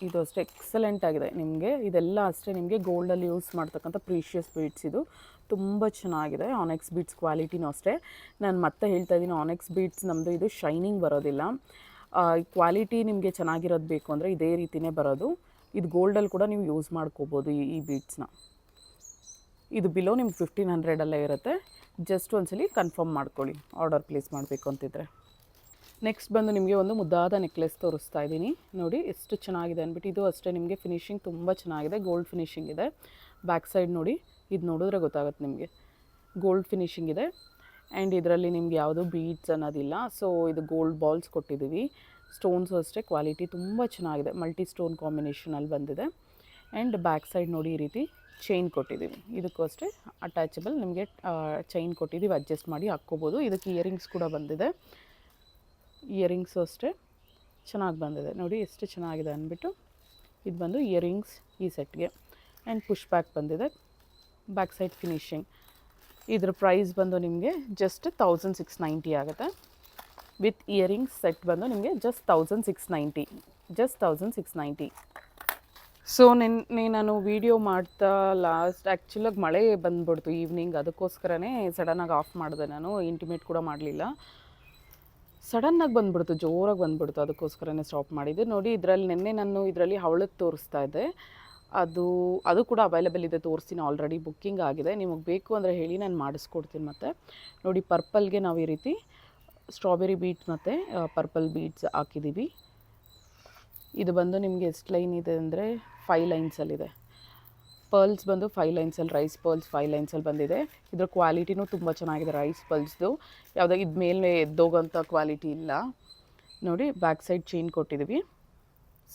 ಇದು ಅಷ್ಟೇ ಎಕ್ಸಲೆಂಟ್ ಆಗಿದೆ ನಿಮಗೆ. ಇದೆಲ್ಲ ಅಷ್ಟೇ ನಿಮಗೆ ಗೋಲ್ಡಲ್ಲಿ ಯೂಸ್ ಮಾಡ್ತಕ್ಕಂಥ ಪ್ರೀಷಿಯಸ್ ಬೀಡ್ಸ್. ಇದು ತುಂಬ ಚೆನ್ನಾಗಿದೆ. ಆನೆಕ್ಸ್ ಬೀಡ್ಸ್ ಕ್ವಾಲಿಟಿನೂ ಅಷ್ಟೇ. ನಾನು ಮತ್ತೆ ಹೇಳ್ತಾ ಇದ್ದೀನಿ, ಆನೆಕ್ಸ್ ಬೀಡ್ಸ್ ನಮ್ಮದು ಇದು ಶೈನಿಂಗ್ ಬರೋದಿಲ್ಲ. ಕ್ವಾಲಿಟಿ ನಿಮಗೆ ಚೆನ್ನಾಗಿರೋದು ಬೇಕು ಅಂದರೆ ಇದೇ ರೀತಿಯೇ ಬರೋದು. ಇದು ಗೋಲ್ಡಲ್ಲಿ ಕೂಡ ನೀವು ಯೂಸ್ ಮಾಡ್ಕೋಬೋದು ಈ ಬೀಡ್ಸ್ನ. ಇದು ಬಿಲೋ ನಿಮ್ಗೆ 1500 ಇರುತ್ತೆ. ಜಸ್ಟ್ ಒಂದ್ಸಲಿ ಕನ್ಫರ್ಮ್ ಮಾಡ್ಕೊಳ್ಳಿ ಆರ್ಡರ್ ಪ್ಲೇಸ್ ಮಾಡಬೇಕು ಅಂತಿದ್ರೆ. ನೆಕ್ಸ್ಟ್ ಬಂದು ನಿಮಗೆ ಒಂದು ಮುದ್ದಾದ ನೆಕ್ಲೆಸ್ ತೋರಿಸ್ತಾ ಇದ್ದೀನಿ ನೋಡಿ, ಎಷ್ಟು ಚೆನ್ನಾಗಿದೆ ಅಂದ್ಬಿಟ್ಟು. ಇದು ಅಷ್ಟೇ ನಿಮಗೆ ಫಿನಿಶಿಂಗ್ ತುಂಬ ಚೆನ್ನಾಗಿದೆ, ಗೋಲ್ಡ್ ಫಿನಿಶಿಂಗ್ ಇದೆ. ಬ್ಯಾಕ್ ಸೈಡ್ ನೋಡಿ, ಇದು ನೋಡಿದ್ರೆ ಗೊತ್ತಾಗುತ್ತೆ ನಿಮಗೆ, ಗೋಲ್ಡ್ ಫಿನಿಶಿಂಗ್ ಇದೆ. ಆ್ಯಂಡ್ ಇದರಲ್ಲಿ ನಿಮ್ಗೆ ಯಾವುದೂ ಬೀಡ್ಸ್ ಅನ್ನೋದಿಲ್ಲ. ಸೊ ಇದು ಗೋಲ್ಡ್ ಬಾಲ್ಸ್ ಕೊಟ್ಟಿದ್ದೀವಿ. ಸ್ಟೋನ್ಸು ಅಷ್ಟೇ ಕ್ವಾಲಿಟಿ ತುಂಬ ಚೆನ್ನಾಗಿದೆ, ಮಲ್ಟಿ ಸ್ಟೋನ್ ಕಾಂಬಿನೇಷನಲ್ಲಿ ಬಂದಿದೆ. ಆ್ಯಂಡ್ ಬ್ಯಾಕ್ ಸೈಡ್ ನೋಡಿ ಈ ರೀತಿ ಚೈನ್ ಕೊಟ್ಟಿದ್ದೀವಿ. ಇದಕ್ಕೂ ಅಷ್ಟೇ ಅಟ್ಯಾಚಬಲ್ ನಿಮಗೆ ಚೈನ್ ಕೊಟ್ಟಿದ್ದೀವಿ, ಅಡ್ಜಸ್ಟ್ ಮಾಡಿ ಹಾಕ್ಕೋಬೋದು. ಇದಕ್ಕೆ ಇಯರಿಂಗ್ಸ್ ಕೂಡ ಬಂದಿದೆ. ಇಯರಿಂಗ್ಸು ಅಷ್ಟೇ ಚೆನ್ನಾಗಿ ಬಂದಿದೆ ನೋಡಿ, ಎಷ್ಟು ಚೆನ್ನಾಗಿದೆ ಅಂದ್ಬಿಟ್ಟು. ಇದು ಬಂದು ಇಯರಿಂಗ್ಸ್ ಈ ಸೆಟ್ಗೆ. ಆ್ಯಂಡ್ ಪುಷ್ ಬ್ಯಾಕ್ ಬಂದಿದೆ, ಬ್ಯಾಕ್ ಸೈಡ್ ಫಿನಿಶಿಂಗ್. ಇದ್ರ ಪ್ರೈಸ್ ಬಂದು ನಿಮಗೆ ಜಸ್ಟ್ 1690 ಆಗುತ್ತೆ. ವಿತ್ ಇಯರಿಂಗ್ಸ್ ಸೆಟ್ ಬಂದು ನಿಮಗೆ ಜಸ್ಟ್ 1690, ಜಸ್ಟ್ 1690. ಸೊ ನಿನ್ನೆ ನಾನು ವೀಡಿಯೋ ಮಾಡ್ತಾ ಲಾಸ್ಟ್ ಆ್ಯಕ್ಚುಲಾಗಿ ಮಳೆ ಬಂದ್ಬಿಡ್ತು ಈವ್ನಿಂಗ್, ಅದಕ್ಕೋಸ್ಕರನೇ ಸಡನ್ನಾಗಿ ಆಫ್ ಮಾಡಿದೆ. ನಾನು ಇಂಟಿಮೇಟ್ ಕೂಡ ಮಾಡಲಿಲ್ಲ, ಸಡನ್ನಾಗಿ ಬಂದ್ಬಿಡ್ತು, ಜೋರಾಗಿ ಬಂದ್ಬಿಡ್ತು, ಅದಕ್ಕೋಸ್ಕರನೇ ಸ್ಟಾಪ್ ಮಾಡಿದ್ದೆ. ನೋಡಿ ಇದರಲ್ಲಿ ನಿನ್ನೆ ನಾನು ಇದರಲ್ಲಿ ಹವಳದ್ದು ತೋರಿಸ್ತಾ ಇದ್ದೆ, ಅದು ಕೂಡ ಅವೈಲೇಬಲ್ ಇದೆ, ತೋರಿಸ್ತೀನಿ. ಆಲ್ರೆಡಿ ಬುಕ್ಕಿಂಗ್ ಆಗಿದೆ. ನಿಮಗೆ ಬೇಕು ಅಂದರೆ ಹೇಳಿ, ನಾನು ಮಾಡಿಸ್ಕೊಡ್ತೀನಿ. ಮತ್ತು ನೋಡಿ ಪರ್ಪಲ್ಗೆ ನಾವು ಈ ರೀತಿ ಸ್ಟ್ರಾಬೆರಿ ಬೀಟ್ಸ್ ಮತ್ತು ಪರ್ಪಲ್ ಬೀಟ್ಸ್ ಹಾಕಿದ್ದೀವಿ. ಇದು ಬಂದು ನಿಮಗೆ ಎಷ್ಟು ಲೈನ್ ಇದೆ ಅಂದರೆ 5 ಲೈನ್ಸಲ್ಲಿದೆ. ಪರ್ಲ್ಸ್ ಬಂದು 5 ಲೈನ್ಸಲ್ಲಿ, ರೈಸ್ ಪರ್ಲ್ಸ್ 5 ಲೈನ್ಸಲ್ಲಿ ಬಂದಿದೆ. ಇದರ ಕ್ವಾಲಿಟಿನೂ ತುಂಬ ಚೆನ್ನಾಗಿದೆ. ರೈಸ್ ಪರ್ಲ್ಸ್ದು ಯಾವುದೇ ಇದು ಮೇಲೆ ಎದ್ದೋಗೋಂಥ ಕ್ವಾಲಿಟಿ ಇಲ್ಲ. ನೋಡಿ ಬ್ಯಾಕ್ ಸೈಡ್ ಚೈನ್ ಕೊಟ್ಟಿದ್ದೀವಿ.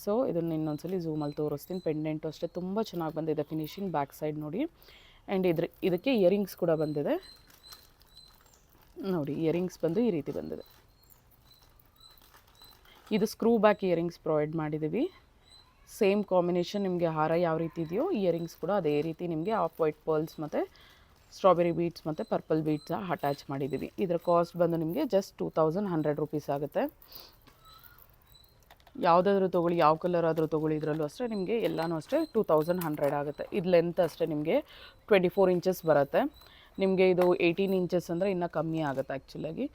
ಸೊ ಇದನ್ನು ಇನ್ನೊಂದ್ಸಲಿ ಝೂಮಲ್ಲಿ ತೋರಿಸ್ತೀನಿ. ಪೆಂಡೆಂಟು ಅಷ್ಟೇ ತುಂಬ ಚೆನ್ನಾಗಿ ಬಂದಿದೆ ಫಿನಿಶಿಂಗ್, ಬ್ಯಾಕ್ ಸೈಡ್ ನೋಡಿ. ಆ್ಯಂಡ್ ಇದಕ್ಕೆ ಇಯರಿಂಗ್ಸ್ ಕೂಡ ಬಂದಿದೆ ನೋಡಿ. ಇಯರಿಂಗ್ಸ್ ಬಂದು ಈ ರೀತಿ ಬಂದಿದೆ. ಇದು ಸ್ಕ್ರೂ ಬ್ಯಾಕ್ ಇಯರಿಂಗ್ಸ್ ಪ್ರೊವೈಡ್ ಮಾಡಿದ್ದೀವಿ. ಸೇಮ್ ಕಾಂಬಿನೇಷನ್, ನಿಮಗೆ ಹಾರ ಯಾವ ರೀತಿ ಇದೆಯೋ ಇಯರಿಂಗ್ಸ್ ಕೂಡ ಅದೇ ರೀತಿ ನಿಮಗೆ ಆಫ್ ವೈಟ್ ಪರ್ಲ್ಸ್ ಮತ್ತು ಸ್ಟ್ರಾಬೆರಿ ಬೀಟ್ಸ್ ಮತ್ತು ಪರ್ಪಲ್ ಬೀಟ್ಸ್ ಅಟ್ಯಾಚ್ ಮಾಡಿದ್ದೀವಿ. ಇದರ ಕಾಸ್ಟ್ ಬಂದು ನಿಮಗೆ ಜಸ್ಟ್ 2100 ರೂಪೀಸ್ ಆಗುತ್ತೆ. ಯಾವುದಾದ್ರೂ ತೊಗೊಳ್ಳಿ, ಯಾವ ಕಲರ್ ಆದರೂ ತೊಗೊಳ್ಳಿ, ಇದರಲ್ಲೂ ಅಷ್ಟೇ ನಿಮಗೆ ಎಲ್ಲನೂ ಅಷ್ಟೇ 2100 ಆಗುತ್ತೆ. ಇದು ಲೆಂತ್ ಅಷ್ಟೇ ನಿಮಗೆ 24 ಇಂಚಸ್ ಬರುತ್ತೆ. ನಿಮಗೆ ಇದು 18 ಇಂಚಸ್ ಅಂದರೆ ಇನ್ನೂ ಕಮ್ಮಿ ಆಗುತ್ತೆ ಆ್ಯಕ್ಚುಲಾಗಿ.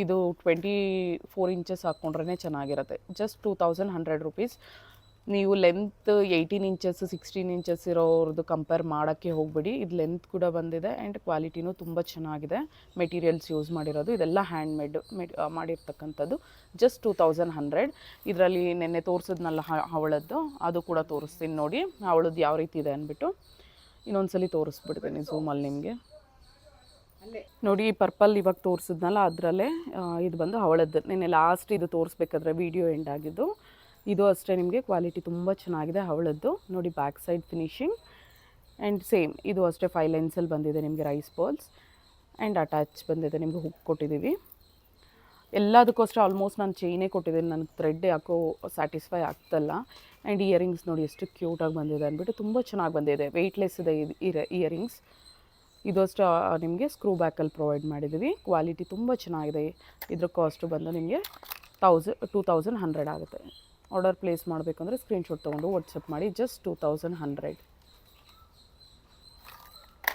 ಇದು 24 ಇಂಚಸ್ ಹಾಕ್ಕೊಂಡ್ರೇ ಚೆನ್ನಾಗಿರುತ್ತೆ. Just 2100 rupees. ನೀವು ಲೆಂತ್ 18 ಇಂಚಸ್ 16 ಇಂಚಸ್ ಇರೋರದ್ದು ಕಂಪೇರ್ ಮಾಡೋಕ್ಕೆ ಹೋಗಬೇಡಿ. ಇದು ಲೆಂತ್ ಕೂಡ ಬಂದಿದೆ ಆ್ಯಂಡ್ ಕ್ವಾಲಿಟಿನೂ ತುಂಬ ಚೆನ್ನಾಗಿದೆ. ಮೆಟೀರಿಯಲ್ಸ್ ಯೂಸ್ ಮಾಡಿರೋದು ಇದೆಲ್ಲ ಹ್ಯಾಂಡ್ಮೇಡ್ ಮಾಡಿರ್ತಕ್ಕಂಥದ್ದು. ಜಸ್ಟ್ 2100. ಇದರಲ್ಲಿ ನೆನ್ನೆ ತೋರಿಸಿದ್ನಲ್ಲ ಹವಳದ್ದು, ಅದು ಕೂಡ ತೋರಿಸ್ತೀನಿ ನೋಡಿ, ಹವಳದ್ದು ಯಾವ ರೀತಿ ಇದೆ ಅಂದ್ಬಿಟ್ಟು. ಇನ್ನೊಂದ್ಸಲಿ ತೋರಿಸ್ಬಿಡ್ತೀನಿ ಝೂಮಲ್ಲಿ ನಿಮಗೆ. ನೋಡಿ ಈ ಪರ್ಪಲ್ ಇವಾಗ ತೋರಿಸಿದ್ನಲ್ಲ ಅದರಲ್ಲೇ ಇದು ಬಂದು ಹವಳದ್ದು. ನೆನ್ನೆ ಲಾಸ್ಟ್ ಇದು ತೋರಿಸ್ಬೇಕಾದ್ರೆ ವಿಡಿಯೋ ಎಂಡ್ ಆಗಿದ್ದು. ಇದು ಅಷ್ಟೇ ನಿಮಗೆ ಕ್ವಾಲಿಟಿ ತುಂಬ ಚೆನ್ನಾಗಿದೆ ಹವಳದ್ದು. ನೋಡಿ back side finishing. And same ಇದು ಅಷ್ಟೇ 5 ಲೈನ್ಸಲ್ಲಿ ಬಂದಿದೆ ನಿಮಗೆ ರೈಸ್ ಪರ್ಲ್ಸ್. ಆ್ಯಂಡ್ ಅಟ್ಯಾಚ್ ಬಂದಿದೆ, ನಿಮಗೆ ಹುಕ್ ಕೊಟ್ಟಿದ್ದೀವಿ. ಎಲ್ಲದಕ್ಕೂ ಅಷ್ಟೇ ಆಲ್ಮೋಸ್ಟ್ ನಾನು ಚೈನೇ ಕೊಟ್ಟಿದ್ದೀನಿ, ನನಗೆ ಥ್ರೆಡ್ ಯಾಕೋ ಸ್ಯಾಟಿಸ್ಫೈ ಆಗ್ತಲ್ಲ. ಆ್ಯಂಡ್ ಇಯರಿಂಗ್ಸ್ ನೋಡಿ ಎಷ್ಟು ಕ್ಯೂಟಾಗಿ ಬಂದಿದೆ ಅಂದ್ಬಿಟ್ಟು, ತುಂಬ ಚೆನ್ನಾಗಿ ಬಂದಿದೆ. ವೆಯ್ಟ್ಲೆಸ್ ಇದೆ ಇಯರಿಂಗ್ಸ್. ಇದು ಅಷ್ಟು ನಿಮಗೆ ಸ್ಕ್ರೂ ಬ್ಯಾಕಲ್ಲಿ ಪ್ರೊವೈಡ್ ಮಾಡಿದ್ದೀವಿ. ಕ್ವಾಲಿಟಿ ತುಂಬ ಚೆನ್ನಾಗಿದೆ. ಇದ್ರ ಕಾಸ್ಟು ಬಂದು ನಿಮಗೆ 2100 ಆಗುತ್ತೆ. ಆರ್ಡರ್ ಪ್ಲೇಸ್ ಮಾಡಬೇಕಂದ್ರೆ ಸ್ಕ್ರೀನ್ಶಾಟ್ ತೊಗೊಂಡು ವಾಟ್ಸಪ್ ಮಾಡಿ. ಜಸ್ಟ್ 2100.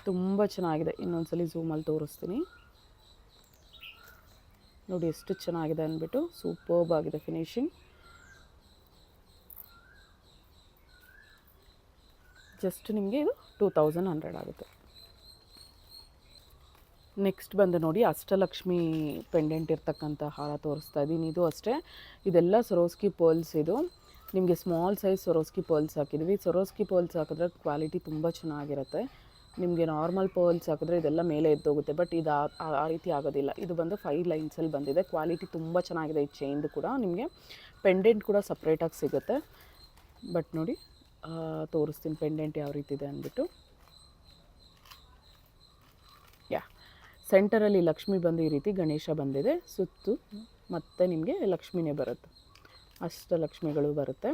ತುಂಬ ಚೆನ್ನಾಗಿದೆ. ಇನ್ನೊಂದ್ಸಲಿ ಝೂಮಲ್ಲಿ ತೋರಿಸ್ತೀನಿ ನೋಡಿ ಎಷ್ಟು ಚೆನ್ನಾಗಿದೆ ಅಂದ್ಬಿಟ್ಟು. ಸೂಪರ್ಬ್ ಆಗಿದೆ ಫಿನಿಶಿಂಗ್. ಜಸ್ಟ್ ನಿಮಗೆ ಇದು 2100 ಆಗುತ್ತೆ. ನೆಕ್ಸ್ಟ್ ಬಂದು ನೋಡಿ ಅಷ್ಟಲಕ್ಷ್ಮಿ ಪೆಂಡೆಂಟ್ ಇರ್ತಕ್ಕಂಥ ಹಾರ ತೋರಿಸ್ತಾ ಇದ್ದೀನಿ. ಇದು ಅಷ್ಟೇ, ಇದೆಲ್ಲ ಸರೋಸ್ಕಿ ಪರ್ಲ್ಸ್. ಇದು ನಿಮಗೆ ಸ್ಮಾಲ್ ಸೈಜ್ ಸರೋಸ್ಕಿ ಪರ್ಲ್ಸ್ ಹಾಕಿದ್ವಿ. ಸರೋಸ್ಕಿ ಪರ್ಲ್ಸ್ ಹಾಕಿದ್ರೆ ಕ್ವಾಲಿಟಿ ತುಂಬ ಚೆನ್ನಾಗಿರುತ್ತೆ. ನಿಮಗೆ ನಾರ್ಮಲ್ ಪರ್ಲ್ಸ್ ಹಾಕಿದ್ರೆ ಇದೆಲ್ಲ ಮೇಲೆ ಎದ್ದೋಗುತ್ತೆ, ಬಟ್ ಇದು ಆ ರೀತಿ ಆಗೋದಿಲ್ಲ. ಇದು ಬಂದು 5 ಲೈನ್ಸಲ್ಲಿ ಬಂದಿದೆ. ಕ್ವಾಲಿಟಿ ತುಂಬ ಚೆನ್ನಾಗಿದೆ. ಈ ಚೈನ್ದು ಕೂಡ ನಿಮಗೆ ಪೆಂಡೆಂಟ್ ಕೂಡ ಸಪ್ರೇಟಾಗಿ ಸಿಗುತ್ತೆ. ಬಟ್ ನೋಡಿ ತೋರಿಸ್ತೀನಿ ಪೆಂಡೆಂಟ್ ಯಾವ ರೀತಿ ಇದೆ ಅಂದ್ಬಿಟ್ಟು. ಸೆಂಟರಲ್ಲಿ ಲಕ್ಷ್ಮಿ ಬಂದು ಈ ರೀತಿ ಗಣೇಶ ಬಂದಿದೆ. ಸುತ್ತು ಮತ್ತು ನಿಮಗೆ ಲಕ್ಷ್ಮಿನೇ ಬರುತ್ತೆ, ಅಷ್ಟಲಕ್ಷ್ಮಿಗಳು ಬರುತ್ತೆ.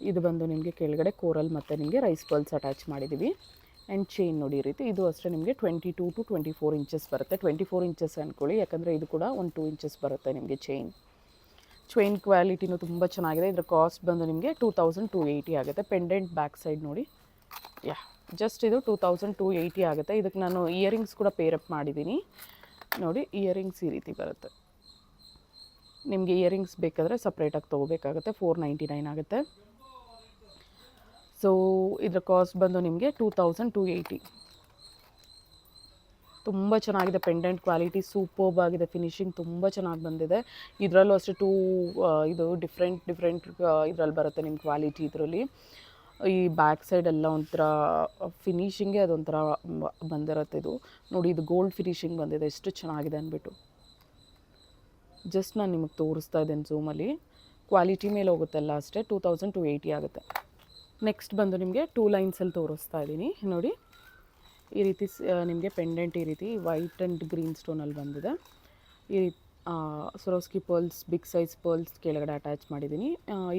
ಇದು ಬಂದು ನಿಮಗೆ ಕೆಳಗಡೆ ಕೋರಲ್ ಮತ್ತು ನಿಮಗೆ ರೈಸ್ ಪರ್ಲ್ಸ್ ಅಟ್ಯಾಚ್ ಮಾಡಿದ್ದೀವಿ. ಆ್ಯಂಡ್ ಚೈನ್ ನೋಡಿ ಈ ರೀತಿ. ಇದು ಅಷ್ಟೇ ನಿಮಗೆ 22 to 24 ಇಂಚಸ್ ಬರುತ್ತೆ. 24 ಇಂಚಸ್ ಅಂದ್ಕೊಳ್ಳಿ, ಯಾಕಂದರೆ ಇದು ಕೂಡ 1-2 ಇಂಚಸ್ ಬರುತ್ತೆ ನಿಮಗೆ ಚೈನ್ ಕ್ವಾಲಿಟಿನೂ ತುಂಬ ಚೆನ್ನಾಗಿದೆ. ಇದರ ಕಾಸ್ಟ್ ಬಂದು ನಿಮಗೆ 2280 ಆಗುತ್ತೆ. ಪೆಂಡೆಂಟ್ ಬ್ಯಾಕ್ ಸೈಡ್ ನೋಡಿ. ಜಸ್ಟ್ ಇದು 2280 ಆಗುತ್ತೆ. ಇದಕ್ಕೆ ನಾನು ಇಯರಿಂಗ್ಸ್ ಕೂಡ ಪೇರಪ್ ಮಾಡಿದ್ದೀನಿ ನೋಡಿ. ಇಯರಿಂಗ್ಸ್ ಈ ರೀತಿ ಬರುತ್ತೆ. ನಿಮಗೆ ಇಯರಿಂಗ್ಸ್ ಬೇಕಾದರೆ ಸಪ್ರೇಟಾಗಿ ತೊಗೋಬೇಕಾಗುತ್ತೆ. 499 ಆಗುತ್ತೆ. ಸೊ ಇದರ ಕಾಸ್ಟ್ ಬಂದು ನಿಮಗೆ 2280. ತುಂಬ ಚೆನ್ನಾಗಿದೆ. ಪೆಂಡೆಂಟ್ ಕ್ವಾಲಿಟಿ ಸೂಪರ್ಬ್ ಆಗಿದೆ. ಫಿನಿಶಿಂಗ್ ತುಂಬ ಚೆನ್ನಾಗಿ ಬಂದಿದೆ. ಇದರಲ್ಲೂ ಅಷ್ಟೇ ಇದು ಡಿಫ್ರೆಂಟ್ ಇದರಲ್ಲಿ ಬರುತ್ತೆ ನಿಮ್ಮ ಕ್ವಾಲಿಟಿ. ಇದರಲ್ಲಿ ಈ ಬ್ಯಾಕ್ ಸೈಡ್ ಎಲ್ಲ ಒಂಥರ ಫಿನಿಶಿಂಗೇ ಅದೊಂಥರ ಬಂದಿರುತ್ತೆ. ಇದು ನೋಡಿ, ಇದು ಗೋಲ್ಡ್ ಫಿನಿಶಿಂಗ್ ಬಂದಿದೆ, ಎಷ್ಟು ಚೆನ್ನಾಗಿದೆ ಅಂದ್ಬಿಟ್ಟು. ಜಸ್ಟ್ ನಾನು ನಿಮಗೆ ತೋರಿಸ್ತಾ ಇದ್ದೇನೆ ಝೂಮಲ್ಲಿ. ಕ್ವಾಲಿಟಿ ಮೇಲೆ ಹೋಗುತ್ತೆಲ್ಲ ಅಷ್ಟೇ. 2280 ಆಗುತ್ತೆ. ನೆಕ್ಸ್ಟ್ ಬಂದು ನಿಮಗೆ 2 ಲೈನ್ಸಲ್ಲಿ ತೋರಿಸ್ತಾ ಇದ್ದೀನಿ ನೋಡಿ. ಈ ರೀತಿ ನಿಮಗೆ ಪೆಂಡೆಂಟ್ ಈ ರೀತಿ ವೈಟ್ ಆ್ಯಂಡ್ ಗ್ರೀನ್ ಸ್ಟೋನಲ್ಲಿ ಬಂದಿದೆ. ಈ Swarovski pearls big size pearls ಕೆಳಗಡೆ ಅಟ್ಯಾಚ್ ಮಾಡಿದ್ದೀನಿ.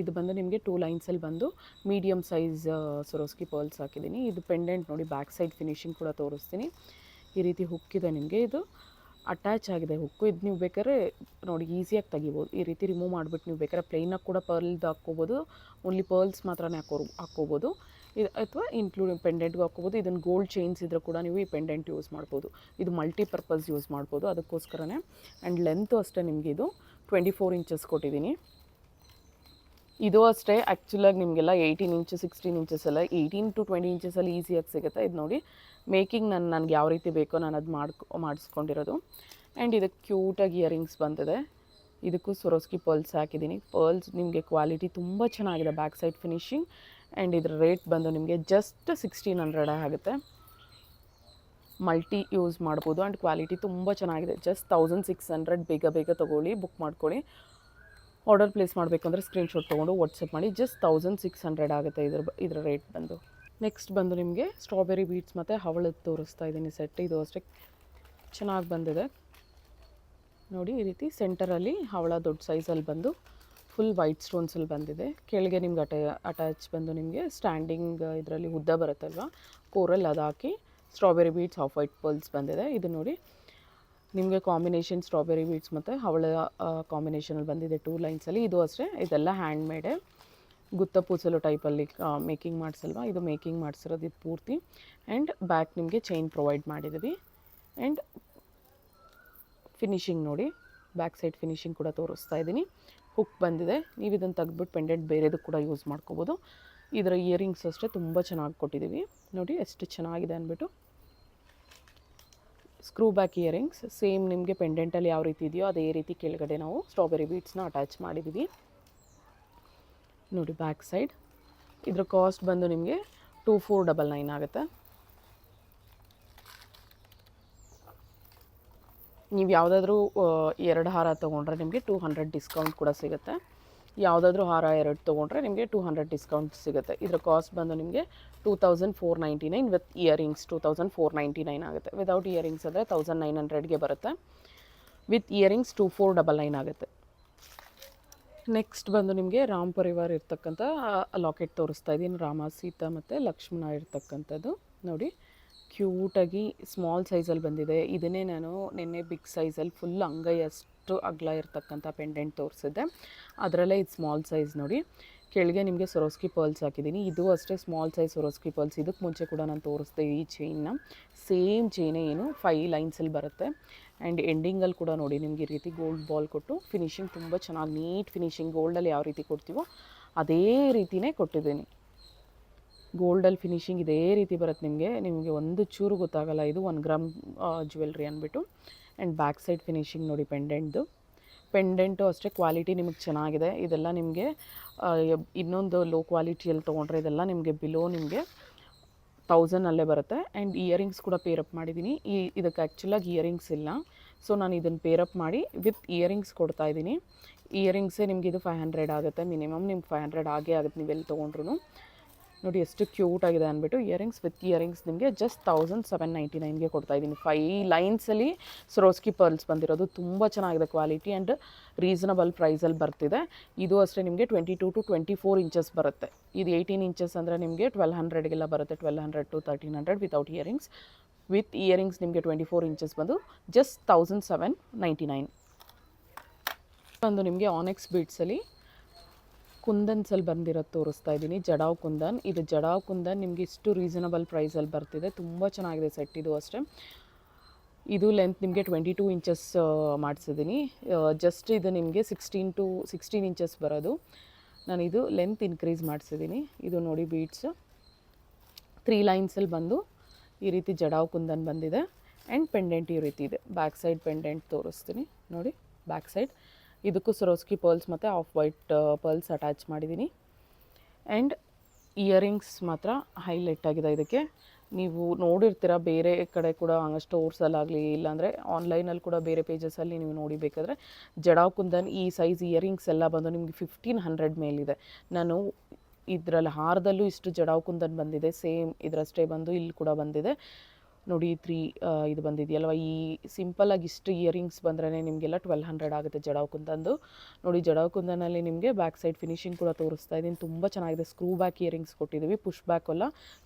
ಇದು ಬಂದು ನಿಮಗೆ 2 ಲೈನ್ಸಲ್ಲಿ ಬಂದು ಮೀಡಿಯಮ್ ಸೈಜ್ ಸೊರೋಸ್ಕಿ ಪರ್ಲ್ಸ್ ಹಾಕಿದ್ದೀನಿ. ಇದು ಪೆಂಡೆಂಟ್ ನೋಡಿ, ಬ್ಯಾಕ್ ಸೈಡ್ ಫಿನಿಶಿಂಗ್ ಕೂಡ ತೋರಿಸ್ತೀನಿ. ಈ ರೀತಿ ಹುಕ್ಕಿದೆ ನಿಮಗೆ, ಇದು ಅಟ್ಯಾಚ್ ಆಗಿದೆ ಹುಕ್ಕು. ಇದು ನೀವು ಬೇಕಾದ್ರೆ ನೋಡಿ ಈಸಿಯಾಗಿ ತೆಗಿಬೋದು. ಈ ರೀತಿ ರಿಮೂವ್ ಮಾಡಿಬಿಟ್ಟು ನೀವು ಬೇಕಾದ್ರೆ ಪ್ಲೈನಾಗಿ ಕೂಡ ಪರ್ಲ್ದು ಹಾಕ್ಕೋಬೋದು, ಓನ್ಲಿ ಪರ್ಲ್ಸ್ ಮಾತ್ರನೇ ಹಾಕ್ಕೋಬೋದು. ಇದು ಅಥವಾ ಇನ್ಕ್ಲೂಡಿಂಗ್ ಪೆಂಡೆಂಟ್ಗೂ ಹಾಕ್ಕೋಬೋದು. ಇದನ್ನು ಗೋಲ್ಡ್ ಚೈನ್ಸ್ ಇದ್ರೂ ಕೂಡ ನೀವು ಈ ಪೆಂಡೆಂಟ್ ಯೂಸ್ ಮಾಡ್ಬೋದು. ಇದು ಮಲ್ಟಿಪರ್ಪಸ್ ಯೂಸ್ ಮಾಡ್ಬೋದು, ಅದಕ್ಕೋಸ್ಕರನೇ. ಆ್ಯಂಡ್ ಲೆಂತು ಅಷ್ಟೇ ನಿಮಗೆ ಇದು 24 ಇಂಚಸ್ ಕೊಟ್ಟಿದ್ದೀನಿ. ಇದು ಅಷ್ಟೇ ಆ್ಯಕ್ಚುಲಾಗಿ ನಿಮಗೆಲ್ಲ 18 ಇಂಚು 16 ಇಂಚಸ್ ಎಲ್ಲ 18 to 20 ಇಂಚಸಲ್ಲಿ ಈಸಿಯಾಗಿ ಸಿಗುತ್ತೆ. ಇದು ನೋಡಿ ಮೇಕಿಂಗ್ ನನಗೆ ಯಾವ ರೀತಿ ಬೇಕೋ ನಾನು ಅದು ಮಾಡಿಸ್ಕೊಂಡಿರೋದು. ಆ್ಯಂಡ್ ಇದಕ್ಕೆ ಕ್ಯೂಟಾಗಿ ಇಯರಿಂಗ್ಸ್ ಬಂದಿದೆ. ಇದಕ್ಕೂ ಸೊರೋಸ್ಕಿ ಪರ್ಲ್ಸ್ ಹಾಕಿದ್ದೀನಿ. ಪರ್ಲ್ಸ್ ನಿಮಗೆ ಕ್ವಾಲಿಟಿ ತುಂಬ ಚೆನ್ನಾಗಿದೆ, ಬ್ಯಾಕ್ ಸೈಡ್ ಫಿನಿಶಿಂಗ್. ಆ್ಯಂಡ್ ಇದರ ರೇಟ್ ಬಂದು ನಿಮಗೆ ಜಸ್ಟ್ 1600 ಆಗುತ್ತೆ. ಮಲ್ಟಿ ಯೂಸ್ ಮಾಡ್ಬೋದು. ಆ್ಯಂಡ್ ಕ್ವಾಲಿಟಿ ತುಂಬ ಚೆನ್ನಾಗಿದೆ. ಜಸ್ಟ್ 1600. ಬೇಗ ತೊಗೊಳ್ಳಿ, ಬುಕ್ ಮಾಡ್ಕೊಳ್ಳಿ. ಆರ್ಡರ್ ಪ್ಲೇಸ್ ಮಾಡಬೇಕಂದ್ರೆ ಸ್ಕ್ರೀನ್ಶಾಟ್ ತೊಗೊಂಡು ವಾಟ್ಸಪ್ ಮಾಡಿ. ಜಸ್ಟ್ 1600 ಆಗುತ್ತೆ ಇದರ ರೇಟ್ ಬಂದು. ನೆಕ್ಸ್ಟ್ ಬಂದು ನಿಮಗೆ ಸ್ಟ್ರಾಬೆರಿ ಬೀಟ್ಸ್ ಮತ್ತು ಹವಳದ್ದು ತೋರಿಸ್ತಾ ಇದ್ದೀನಿ ಸೆಟ್. ಇದು ಅಷ್ಟೇ ಚೆನ್ನಾಗಿ ಬಂದಿದೆ ನೋಡಿ. ಈ ರೀತಿ ಸೆಂಟರಲ್ಲಿ ಹವಳ ದೊಡ್ಡ ಸೈಜಲ್ಲಿ ಬಂದು ಫುಲ್ ವೈಟ್ ಸ್ಟೋನ್ಸಲ್ಲಿ ಬಂದಿದೆ. ಕೆಳಗೆ ನಿಮ್ಗೆ ಅಟ್ಯಾಚ್ ಬಂದು ನಿಮಗೆ ಸ್ಟ್ಯಾಂಡಿಂಗ್ ಇದರಲ್ಲಿ ಉದ್ದ ಬರುತ್ತಲ್ವ ಕೋರಲ್, ಅದು ಹಾಕಿ strawberry beads of white pearls ಬಂದಿದೆ. ಇದು ನೋಡಿ ನಿಮಗೆ ಕಾಂಬಿನೇಷನ್ ಸ್ಟ್ರಾಬೆರಿ ಬೀಟ್ಸ್ ಮತ್ತು ಹವಳ ಕಾಂಬಿನೇಷನಲ್ಲಿ ಬಂದಿದೆ 2 ಲೈನ್ಸಲ್ಲಿ. ಇದು ಅಷ್ಟೇ, ಇದೆಲ್ಲ ಹ್ಯಾಂಡ್ ಮೇಡೆ, ಗುತ್ತ ಪೂಸಲು ಟೈಪಲ್ಲಿ ಮೇಕಿಂಗ್ ಮಾಡಿಸಲ್ವ, ಇದು ಮೇಕಿಂಗ್ ಮಾಡಿಸಿರೋದು ಇದು ಪೂರ್ತಿ. ಆ್ಯಂಡ್ ಬ್ಯಾಕ್ ನಿಮಗೆ ಚೈನ್ ಪ್ರೊವೈಡ್ ಮಾಡಿದ್ದೀವಿ. ಆ್ಯಂಡ್ ಫಿನಿಶಿಂಗ್ ನೋಡಿ, ಬ್ಯಾಕ್ ಸೈಡ್ ಫಿನಿಶಿಂಗ್ ಕೂಡ ತೋರಿಸ್ತಾ ಇದ್ದೀನಿ. ಹುಕ್ ಬಂದಿದೆ. ನೀವು ಇದನ್ನು ತೆಗೆದ್ಬಿಟ್ಟು ಪೆಂಡೆಂಟ್ ಬೇರೆದು ಕೂಡ ಯೂಸ್ ಮಾಡ್ಕೋಬೋದು. ಇದರ ಇಯರಿಂಗ್ಸ್ ಅಷ್ಟೇ ತುಂಬ ಚೆನ್ನಾಗಿ ಕೊಟ್ಟಿದ್ದೀವಿ ನೋಡಿ, ಎಷ್ಟು ಚೆನ್ನಾಗಿದೆ ಅಂದ್ಬಿಟ್ಟು. ಸ್ಕ್ರೂ ಬ್ಯಾಕ್ ಇಯರಿಂಗ್ಸ್ ಸೇಮ್ ನಿಮಗೆ ಪೆಂಡೆಂಟಲ್ಲಿ ಯಾವ ರೀತಿ ಇದೆಯೋ ಅದೇ ರೀತಿ ಕೆಳಗಡೆ ನಾವು ಸ್ಟ್ರಾಬೆರಿ ಬೀಟ್ಸ್ನ ಅಟ್ಯಾಚ್ ಮಾಡಿದ್ದೀವಿ ನೋಡಿ. ಬ್ಯಾಕ್ ಸೈಡ್ ಇದರ ಕಾಸ್ಟ್ ಬಂದು ನಿಮಗೆ 2499 ಆಗುತ್ತೆ. ನೀವು ಯಾವುದಾದ್ರೂ 2 ಹಾರ ತೊಗೊಂಡ್ರೆ ನಿಮಗೆ 200 ಡಿಸ್ಕೌಂಟ್ ಕೂಡ ಸಿಗುತ್ತೆ. ಯಾವುದಾದ್ರೂ ಹಾರ 2 ತೊಗೊಂಡ್ರೆ ನಿಮಗೆ 200 ಡಿಸ್ಕೌಂಟ್ ಸಿಗುತ್ತೆ. ಇದರ ಕಾಸ್ಟ್ ಬಂದು ನಿಮಗೆ 2499 ವಿತ್ ಇಯರಿಂಗ್ಸ್ 2499 ಆಗುತ್ತೆ. ವಿದೌಟ್ ಇಯರಿಂಗ್ಸ್ ಅಂದರೆ 1900ಗೆ ಬರುತ್ತೆ. ವಿತ್ ಇಯರಿಂಗ್ಸ್ 2499 ಆಗುತ್ತೆ. ನೆಕ್ಸ್ಟ್ ಬಂದು ನಿಮಗೆ ರಾಮ್ ಪರಿವಾರ್ ಇರ್ತಕ್ಕಂಥ ಲಾಕೆಟ್ ತೋರಿಸ್ತಾ ಇದ್ದೀನಿ. ರಾಮ, ಸೀತಾ ಮತ್ತು ಲಕ್ಷ್ಮಣ ಇರ್ತಕ್ಕಂಥದ್ದು ನೋಡಿ, ಕ್ಯೂಟಾಗಿ ಸ್ಮಾಲ್ ಸೈಜಲ್ಲಿ ಬಂದಿದೆ. ಇದನ್ನೇ ನಾನು ನಿನ್ನೆ ಬಿಗ್ ಸೈಜಲ್ಲಿ ಫುಲ್ ಅಂಗೈಯಷ್ಟು ಅಗಲ ಇರ್ತಕ್ಕಂಥ ಪೆಂಡೆಂಟ್ ತೋರಿಸಿದ್ದೆ, ಅದರಲ್ಲೇ ಇದು ಸ್ಮಾಲ್ ಸೈಜ್ ನೋಡಿ. ಕೆಳಗೆ ನಿಮಗೆ ಸೊರೋಸ್ಕಿ ಪರ್ಲ್ಸ್ ಹಾಕಿದ್ದೀನಿ. ಇದು ಅಷ್ಟೇ ಸ್ಮಾಲ್ ಸೈಜ್ ಸೊರೋಸ್ಕಿ ಪರ್ಲ್ಸ್. ಇದಕ್ಕೆ ಮುಂಚೆ ಕೂಡ ನಾನು ತೋರಿಸ್ದೆ ಈ ಚೈನ್ನ. ಸೇಮ್ ಚೈನೇ, ಏನು 5 ಲೈನ್ಸಲ್ಲಿ ಬರುತ್ತೆ. ಆ್ಯಂಡ್ ಎಂಡಿಂಗಲ್ಲಿ ಕೂಡ ನೋಡಿ ನಿಮಗೆ ಈ ರೀತಿ ಗೋಲ್ಡ್ ಬಾಲ್ ಕೊಟ್ಟು ಫಿನಿಶಿಂಗ್ ತುಂಬ ಚೆನ್ನಾಗಿ ನೀಟ್ ಫಿನಿಶಿಂಗ್, ಗೋಲ್ಡಲ್ಲಿ ಯಾವ ರೀತಿ ಕೊಡ್ತೀವೋ ಅದೇ ರೀತಿಯೇ ಕೊಟ್ಟಿದ್ದೀನಿ. ಗೋಲ್ಡಲ್ಲಿ ಫಿನಿಶಿಂಗ್ ಇದೇ ರೀತಿ ಬರುತ್ತೆ ನಿಮಗೆ ಒಂದು ಚೂರು ಗೊತ್ತಾಗಲ್ಲ ಇದು 1 ಗ್ರಾಮ್ ಜ್ಯುವೆಲ್ರಿ ಅಂದ್ಬಿಟ್ಟು. ಆ್ಯಂಡ್ ಬ್ಯಾಕ್ ಸೈಡ್ ಫಿನಿಶಿಂಗ್ ನೋಡಿ ಪೆಂಡೆಂಟು ಅಷ್ಟೇ ಕ್ವಾಲಿಟಿ ನಿಮಗೆ ಚೆನ್ನಾಗಿದೆ. ಇದೆಲ್ಲ ನಿಮಗೆ ಇನ್ನೊಂದು ಲೋ ಕ್ವಾಲಿಟಿಯಲ್ಲಿ ತೊಗೊಂಡ್ರೆ ಇದೆಲ್ಲ ನಿಮಗೆ ಬಿಲೋ ನಿಮಗೆ 1000 ಬರುತ್ತೆ. ಆ್ಯಂಡ್ ಇಯರಿಂಗ್ಸ್ ಕೂಡ ಪೇರಪ್ ಮಾಡಿದ್ದೀನಿ. ಇದಕ್ಕೆ ಆ್ಯಕ್ಚುಲಾಗಿ ಇಯರಿಂಗ್ಸ್ ಇಲ್ಲ, ಸೊ ನಾನು ಇದನ್ನು ಪೇರಪ್ ಮಾಡಿ ವಿತ್ ಇಯರಿಂಗ್ಸ್ ಕೊಡ್ತಾಯಿದ್ದೀನಿ. ಇಯರಿಂಗ್ಸೇ ನಿಮಗೆ ಇದು 500 ಆಗುತ್ತೆ ಮಿನಿಮಮ್. ನಿಮ್ಗೆ 500 ಆಗೇ ಆಗುತ್ತೆ ನೀವೆಲ್ಲಿ ತೊಗೊಂಡ್ರು ನೋಡಿ. ಎಷ್ಟು ಕ್ಯೂಟ್ ಆಗಿದೆ ಅಂದ್ಬಿಟ್ಟು ಇಯರಿಂಗ್ಸ್ ವಿತ್ ಇಯರಿಂಗ್ಸ್ ನಿಮಗೆ ಜಸ್ಟ್ 1799ಗೆ ಕೊಡ್ತಾಯಿದ್ದೀನಿ. 5 ಲೈನ್ಸಲ್ಲಿ ಸೊರೋಸ್ಕಿ ಪರ್ಲ್ಸ್ ಬಂದಿರೋದು ತುಂಬ ಚೆನ್ನಾಗಿದೆ ಕ್ವಾಲಿಟಿ. ಆ್ಯಂಡ್ ರೀಸನಬಲ್ ಪ್ರೈಸಲ್ಲಿ ಬರ್ತಿದೆ. ಇದು ಅಷ್ಟೇ ನಿಮಗೆ 22 to 24 ಇಂಚಸ್ ಬರುತ್ತೆ. ಇದು 18 ಇಂಚಸ್ ಅಂದರೆ ನಿಮಗೆ 1200ಗೆಲ್ಲ ಬರುತ್ತೆ. 1200 to 1300 without earrings. With earrings ನಿಮಗೆ 24 ಇಂಚಸ್ ಬಂದು ಜಸ್ಟ್ 1799. ಬಂದು ನಿಮಗೆ ಆನೆಕ್ಸ್ ಬೀಡ್ಸಲ್ಲಿ ಕುಂದನ್ಸಲ್ಲಿ ಬಂದಿರೋದು ತೋರಿಸ್ತಾ ಇದ್ದೀನಿ. ಜಡಾವ್ ಕುಂದನ್. ಇದು ಜಡಾವ್ ಕುಂದನ್ ನಿಮಗೆ ಇಷ್ಟು ರೀಸನಬಲ್ ಪ್ರೈಸಲ್ಲಿ ಬರ್ತಿದೆ. ತುಂಬ ಚೆನ್ನಾಗಿದೆ ಸೆಟ್. ಇದು ಅಷ್ಟೇ, ಇದು ಲೆಂತ್ ನಿಮಗೆ 22 ಇಂಚಸ್ ಮಾಡಿಸಿದ್ದೀನಿ. ಜಸ್ಟ್ ಇದು ನಿಮಗೆ 16 ಇಂಚಸ್ ಬರೋದು. ನಾನು ಇದು ಲೆಂತ್ ಇನ್ಕ್ರೀಸ್ ಮಾಡಿಸಿದ್ದೀನಿ. ಇದು ನೋಡಿ ಬೀಡ್ಸ್ 3 ಲೈನ್ಸಲ್ಲಿ ಬಂದು ಈ ರೀತಿ ಜಡಾವ್ ಕುಂದನ್ ಬಂದಿದೆ. ಆ್ಯಂಡ್ ಪೆಂಡೆಂಟ್ ಈ ರೀತಿ ಇದೆ. ಬ್ಯಾಕ್ ಸೈಡ್ ಪೆಂಡೆಂಟ್ ತೋರಿಸ್ತೀನಿ ನೋಡಿ. ಬ್ಯಾಕ್ ಸೈಡ್ ಇದಕ್ಕೂ ಸೊರೋಸ್ಕಿ ಪರ್ಲ್ಸ್ ಮತ್ತು ಆಫ್ ವೈಟ್ ಪರ್ಲ್ಸ್ ಅಟ್ಯಾಚ್ ಮಾಡಿದ್ದೀನಿ. ಆ್ಯಂಡ್ ಇಯರಿಂಗ್ಸ್ ಮಾತ್ರ ಹೈಲೈಟ್ ಆಗಿದೆ. ಇದಕ್ಕೆ ನೀವು ನೋಡಿರ್ತೀರ ಬೇರೆ ಕಡೆ ಕೂಡ ಸ್ಟೋರ್ಸಲ್ಲಾಗಲಿ ಇಲ್ಲಾಂದರೆ ಆನ್ಲೈನಲ್ಲಿ ಕೂಡ ಬೇರೆ ಪೇಜಸಲ್ಲಿ ನೀವು ನೋಡಿಬೇಕಾದ್ರೆ ಜಡಾವ್ ಕುಂದನ್ ಈ ಸೈಜ್ ಇಯರಿಂಗ್ಸ್ ಎಲ್ಲ ಬಂದು ನಿಮಗೆ 1500 ಮೇಲಿದೆ. ನಾನು ಇದರಲ್ಲಿ ಹಾರದಲ್ಲೂ ಇಷ್ಟು ಜಡಾವ್ ಕುಂದನ್ ಬಂದಿದೆ, ಸೇಮ್ ಇದರಷ್ಟೇ ಬಂದು ಇಲ್ಲಿ ಕೂಡ ಬಂದಿದೆ. ನೋಡಿ ಇದು ಬಂದಿದೆಯಲ್ವ, ಈ ಸಿಂಪಲಾಗಿ ಇಷ್ಟು ಇಯರಿಂಗ್ಸ್ ಬಂದ್ರೇ ನಿಮಗೆಲ್ಲ 1200 ಆಗುತ್ತೆ ಜಡಾವ್ ಕುಂದಂದು. ನೋಡಿ ಜಡಾವ್ ಕುಂದನಲ್ಲಿ ನಿಮಗೆ ಬ್ಯಾಕ್ ಸೈಡ್ ಫಿನಿಶಿಂಗ್ ಕೂಡ ತೋರಿಸ್ತಾ ಇದ್ದೀನಿ. ತುಂಬ ಚೆನ್ನಾಗಿದೆ. ಸ್ಕ್ರೂ ಬ್ಯಾಕ್ ಇಯರಿಂಗ್ಸ್ ಕೊಟ್ಟಿದ್ದೀವಿ, ಪುಷ್ ಬ್ಯಾಕ್ ಅಲ್ಲ,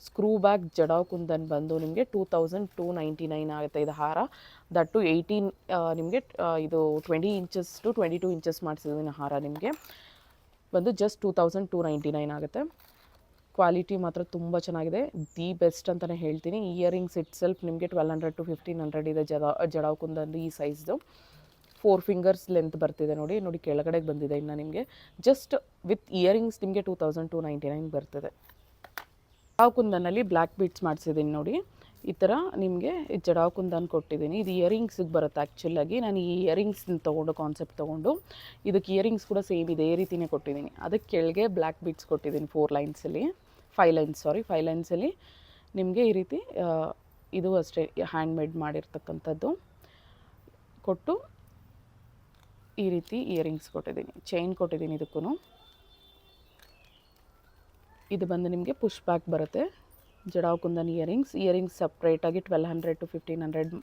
ಸ್ಕ್ರೂ ಬ್ಯಾಕ್ ಜಡಾವ್ ಕುಂದನ್ ಬಂದು ನಿಮಗೆ 2299 ಆಗುತ್ತೆ ಇದು ಹಾರ. ದಟ್ಟು 18 ನಿಮಗೆ ಇದು 20 ಇಂಚಸ್ ಟು 22 ಇಂಚಸ್ ಮಾಡಿಸಿದ್ದೀನಿ ಹಾರ. ನಿಮಗೆ ಬಂದು ಜಸ್ಟ್ 2299 ಆಗುತ್ತೆ. ಕ್ವಾಲಿಟಿ ಮಾತ್ರ ತುಂಬ ಚೆನ್ನಾಗಿದೆ, ದಿ ಬೆಸ್ಟ್ ಅಂತಲೇ ಹೇಳ್ತೀನಿ. ಇಯರಿಂಗ್ಸ್ ಇಟ್ ಸೆಲ್ಫ್ ನಿಮಗೆ 1200 to 1500 ಇದೆ ಜಡಾವ್ ಕುಂದಂದು ಈ ಸೈಜ್ದು. 4 ಫಿಂಗರ್ಸ್ ಲೆಂತ್ ಬರ್ತಿದೆ ನೋಡಿ. ಕೆಳಗಡೆಗೆ ಬಂದಿದೆ ಇನ್ನು ನಿಮಗೆ. ಜಸ್ಟ್ ವಿತ್ ಇಯರಿಂಗ್ಸ್ ನಿಮಗೆ 2299 ಬರ್ತಿದೆ. ಜಡಾವ್ ಕುಂದನಲ್ಲಿ ಬ್ಲ್ಯಾಕ್ ಬೀಡ್ಸ್ ಮಾಡಿಸಿದ್ದೀನಿ ನೋಡಿ. ಈ ಥರ ನಿಮಗೆ ಜಡಾವ್ ಕುಂದನ್ ಕೊಟ್ಟಿದ್ದೀನಿ. ಇದು ಇಯರಿಂಗ್ಸಿಗೆ ಬರುತ್ತೆ ಆ್ಯಕ್ಚುಲಾಗಿ. ನಾನು ಈ ಇಯರಿಂಗ್ಸ್ ತೊಗೊಂಡು ಕಾನ್ಸೆಪ್ಟ್ ತೊಗೊಂಡು ಇದಕ್ಕೆ ಇಯರಿಂಗ್ಸ್ ಕೂಡ ಸೇಮ್ ಇದೇ ರೀತಿಯೇ ಕೊಟ್ಟಿದ್ದೀನಿ. ಅದಕ್ಕೆ ಕೆಳಗೆ ಬ್ಲ್ಯಾಕ್ ಬೀಡ್ಸ್ ಕೊಟ್ಟಿದ್ದೀನಿ 5 ಲೈನ್ಸಲ್ಲಿ ನಿಮಗೆ ಈ ರೀತಿ. ಇದು ಅಷ್ಟೇ ಹ್ಯಾಂಡ್ ಮೇಡ್ ಮಾಡಿರ್ತಕ್ಕಂಥದ್ದು ಕೊಟ್ಟು ಈ ರೀತಿ ಇಯರಿಂಗ್ಸ್ ಕೊಟ್ಟಿದ್ದೀನಿ. ಚೈನ್ ಕೊಟ್ಟಿದ್ದೀನಿ ಇದಕ್ಕೂ. ಇದು ಬಂದು ನಿಮಗೆ ಪುಷ್ ಬ್ಯಾಕ್ ಬರುತ್ತೆ ಜಡಾವ್ ಕುಂದನ್ ಇಯರಿಂಗ್ಸ್ ಸಪ್ರೇಟಾಗಿ 1200 to 1500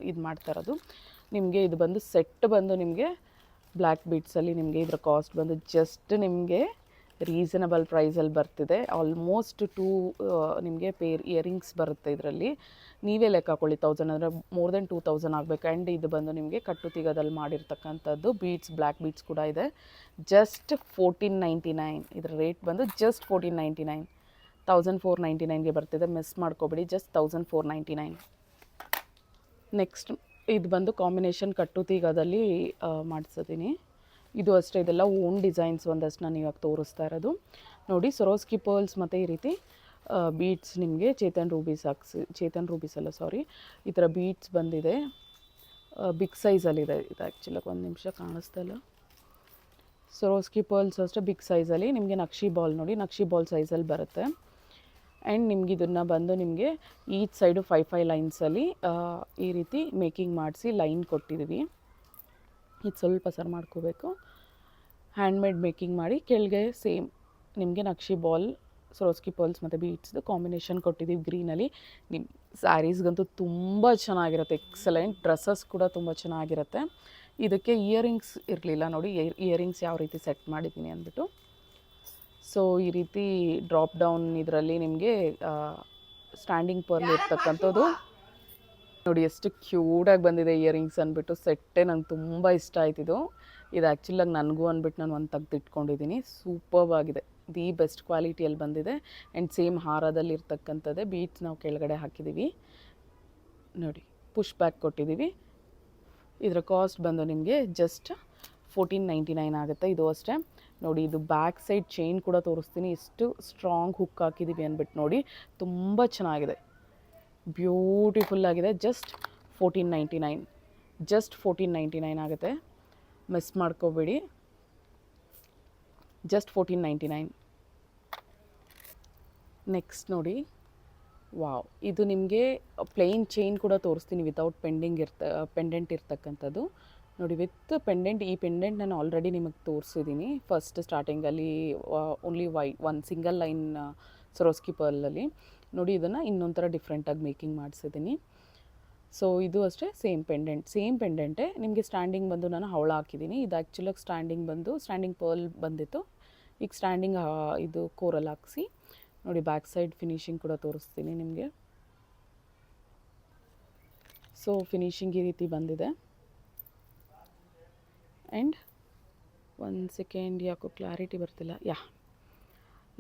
ಇದು ಮಾಡ್ತಾ ಇರೋದು. ನಿಮಗೆ ಇದು ಬಂದು ಸೆಟ್ ಬಂದು ನಿಮಗೆ ಬ್ಲ್ಯಾಕ್ ಬೀಡ್ಸಲ್ಲಿ ನಿಮಗೆ ಇದರ ಕಾಸ್ಟ್ ಬಂದು ಜಸ್ಟ್ ನಿಮಗೆ ರೀಸನಬಲ್ ಪ್ರೈಸಲ್ಲಿ ಬರ್ತಿದೆ. ಆಲ್ಮೋಸ್ಟ್ 2 ನಿಮಗೆ ಪೇರ್ ಇಯರಿಂಗ್ಸ್ ಬರುತ್ತೆ ಇದರಲ್ಲಿ. ನೀವೇ ಲೆಕ್ಕ ಹಾಕೊಳ್ಳಿ, 1000 ಅಂದರೆ ಮೋರ್ ದೆನ್ 2000 ಆಗಬೇಕು. ಆ್ಯಂಡ್ ಇದು ಬಂದು ನಿಮಗೆ ಕಟ್ಟುತಿಗದಲ್ಲಿ ಮಾಡಿರ್ತಕ್ಕಂಥದ್ದು ಬೀಡ್ಸ್, ಬ್ಲ್ಯಾಕ್ ಬೀಡ್ಸ್ ಕೂಡ ಇದೆ. ಜಸ್ಟ್ 1499 ಇದರ ರೇಟ್ ಬಂದು ಜಸ್ಟ್ 1499, 1499ಗೆ ಬರ್ತಿದೆ. Miss ಮಾಡ್ಕೊಬೇಡಿ, just 1499. ನೆಕ್ಸ್ಟ್ ಇದು ಬಂದು ಕಾಂಬಿನೇಷನ್ ಕಟ್ಟುತೀಗದಲ್ಲಿ ಮಾಡಿಸಿದ್ದೀನಿ. ಇದು ಅಷ್ಟೇ, ಇದೆಲ್ಲ ಓನ್ ಡಿಸೈನ್ಸ್ ಒಂದಷ್ಟು ನಾನು ಇವಾಗ ತೋರಿಸ್ತಾ ಇರೋದು ನೋಡಿ. ಸೊರೋಸ್ಕಿ ಪರ್ಲ್ಸ್ ಮತ್ತು ಈ ರೀತಿ ಬೀಡ್ಸ್ ನಿಮಗೆ ಚೇತನ್ ರೂಬೀಸ್ ಅಲ್ಲ ಸಾರಿ, ಈ ಥರ ಬೀಡ್ಸ್ ಬಂದಿದೆ. ಬಿಗ್ ಸೈಜಲ್ಲಿದೆ ಇದು ಆ್ಯಕ್ಚುಲಾಗಿ. ಒಂದು ನಿಮಿಷ ಕಾಣಿಸ್ತಾ ಇಲ್ಲ. ಸೊರೋಸ್ಕಿ ಪರ್ಲ್ಸ್ ಅಷ್ಟೇ ಬಿಗ್ ಸೈಜಲ್ಲಿ ನಿಮಗೆ ನಕ್ಷಿ ಬಾಲ್ ನೋಡಿ, ನಕ್ಷಿ ಬಾಲ್ ಸೈಜಲ್ಲಿ ಬರುತ್ತೆ. ಆ್ಯಂಡ್ ನಿಮ್ಗೆ ಇದನ್ನು ಬಂದು ನಿಮಗೆ ಈಚ್ ಸೈಡು 5 ಲೈನ್ಸಲ್ಲಿ ಈ ರೀತಿ ಮೇಕಿಂಗ್ ಮಾಡಿಸಿ ಲೈನ್ ಕೊಟ್ಟಿದ್ದೀವಿ. ಇದು ಸ್ವಲ್ಪ ಸರ್ ಮಾಡ್ಕೋಬೇಕು. ಹ್ಯಾಂಡ್ಮೇಡ್ ಮೇಕಿಂಗ್ ಮಾಡಿ ಕೆಳಗೆ ಸೇಮ್ ನಿಮಗೆ ನಕ್ಷಿ ಬಾಲ್, ಸೊರೋಸ್ಕಿ ಪರ್ಲ್ಸ್ ಮತ್ತು ಬೀಡ್ಸ್ದು ಕಾಂಬಿನೇಷನ್ ಕೊಟ್ಟಿದ್ದೀವಿ ಗ್ರೀನಲ್ಲಿ. ನಿಮ್ಮ ಸ್ಯಾರೀಸ್ಗಂತೂ ತುಂಬ ಚೆನ್ನಾಗಿರುತ್ತೆ, ಎಕ್ಸಲೆಂಟ್. ಡ್ರೆಸ್ಸಸ್ ಕೂಡ ತುಂಬ ಚೆನ್ನಾಗಿರುತ್ತೆ. ಇದಕ್ಕೆ ಇಯರಿಂಗ್ಸ್ ಇರಲಿಲ್ಲ ನೋಡಿ, ಇಯರಿಂಗ್ಸ್ ಯಾವ ರೀತಿ ಸೆಟ್ ಮಾಡಿದ್ದೀನಿ ಅಂದ್ಬಿಟ್ಟು. ಸೊ ಈ ರೀತಿ ಡ್ರಾಪ್ ಡೌನ್ ಇದರಲ್ಲಿ ನಿಮಗೆ ಸ್ಟ್ಯಾಂಡಿಂಗ್ ಪರ್ಲ್ ಇರ್ತಕ್ಕಂಥದ್ದು ನೋಡಿ. ಎಷ್ಟು ಕ್ಯೂಟಾಗಿ ಬಂದಿದೆ ಇಯರಿಂಗ್ಸ್ ಅಂದ್ಬಿಟ್ಟು. ಸೆಟ್ಟೇ ನಂಗೆ ತುಂಬ ಇಷ್ಟ ಆಯ್ತಿದ್ದು. ಇದು ಆ್ಯಕ್ಚುಲಾಗಿ ನನಗೂ ಅಂದ್ಬಿಟ್ಟು ನಾನು ಒಂದು ತೆಗೆದಿಟ್ಕೊಂಡಿದ್ದೀನಿ. ಸೂಪರ್ಬ್ ಆಗಿದೆ, ದಿ ಬೆಸ್ಟ್ ಕ್ವಾಲಿಟಿಯಲ್ಲಿ ಬಂದಿದೆ. ಆ್ಯಂಡ್ ಸೇಮ್ ಹಾರದಲ್ಲಿ ಇರ್ತಕ್ಕಂಥದ್ದೇ ಬೀಡ್ಸ್ ನಾವು ಕೆಳಗಡೆ ಹಾಕಿದ್ದೀವಿ ನೋಡಿ. ಪುಷ್ ಬ್ಯಾಕ್ ಕೊಟ್ಟಿದ್ದೀವಿ. ಇದರ ಕಾಸ್ಟ್ ಬಂದು ನಿಮಗೆ ಜಸ್ಟ್ 1499 ಆಗುತ್ತೆ. ಇದು ಅಷ್ಟೇ ನೋಡಿ. ಇದು ಬ್ಯಾಕ್ ಸೈಡ್ ಚೈನ್ ಕೂಡ ತೋರಿಸ್ತೀನಿ, ಎಷ್ಟು ಸ್ಟ್ರಾಂಗ್ ಹುಕ್ ಹಾಕಿದ್ದೀವಿ ಅಂದ್ಬಿಟ್ಟು ನೋಡಿ. ತುಂಬ ಚೆನ್ನಾಗಿದೆ, ಬ್ಯೂಟಿಫುಲ್ ಆಗಿದೆ. ಜಸ್ಟ್ 1499 ಆಗುತ್ತೆ. ಮಿಸ್ ಮಾಡ್ಕೋಬೇಡಿ, ಜಸ್ಟ್ 1499. ನೆಕ್ಸ್ಟ್ ನೋಡಿ, ವಾವ್, ಇದು ನಿಮಗೆ ಪ್ಲೇನ್ ಚೈನ್ ಕೂಡ ತೋರಿಸ್ತೀನಿ ವಿತೌಟ್ ಪೆಂಡೆಂಟ್ ಇರ್ತಕ್ಕಂಥದ್ದು ನೋಡಿ. ವಿತ್ ಪೆಂಡೆಂಟ್, ಈ ಪೆಂಡೆಂಟ್ ನಾನು ಆಲ್ರೆಡಿ ನಿಮಗೆ ತೋರಿಸಿದ್ದೀನಿ ಫಸ್ಟ್ ಸ್ಟಾರ್ಟಿಂಗಲ್ಲಿ. ಓನ್ಲಿ ಒಂದು ಸಿಂಗಲ್ ಲೈನ್ ಸೊರೋಸ್ಕಿ ಪರ್ಲಲ್ಲಿ ನೋಡಿ. ಇದನ್ನು ಇನ್ನೊಂದು ಥರ ಡಿಫ್ರೆಂಟಾಗಿ ಮೇಕಿಂಗ್ ಮಾಡಿಸಿದ್ದೀನಿ. ಸೊ ಇದು ಅಷ್ಟೇ ಸೇಮ್ ಪೆಂಡೆಂಟೇ ನಿಮಗೆ. ಸ್ಟ್ಯಾಂಡಿಂಗ್ ಬಂದು ನಾನು ಹವಳ ಹಾಕಿದ್ದೀನಿ. ಇದು ಆ್ಯಕ್ಚುಲಾಗಿ ಸ್ಟ್ಯಾಂಡಿಂಗ್ ಪರ್ಲ್ ಬಂದಿತ್ತು. ಈಗ ಸ್ಟ್ಯಾಂಡಿಂಗ್ ಇದು ಕೋರಲ್ ಹಾಕಿಸಿ ನೋಡಿ. ಬ್ಯಾಕ್ ಸೈಡ್ ಫಿನಿಶಿಂಗ್ ಕೂಡ ತೋರಿಸ್ತೀನಿ ನಿಮಗೆ. ಸೊ ಫಿನಿಶಿಂಗ್ ಈ ರೀತಿ ಬಂದಿದೆ. ಆ್ಯಂಡ್ ಒಂದು ಸೆಕೆಂಡ್, ಯಾಕೋ ಕ್ಲಾರಿಟಿ ಬರ್ತಿಲ್ಲ.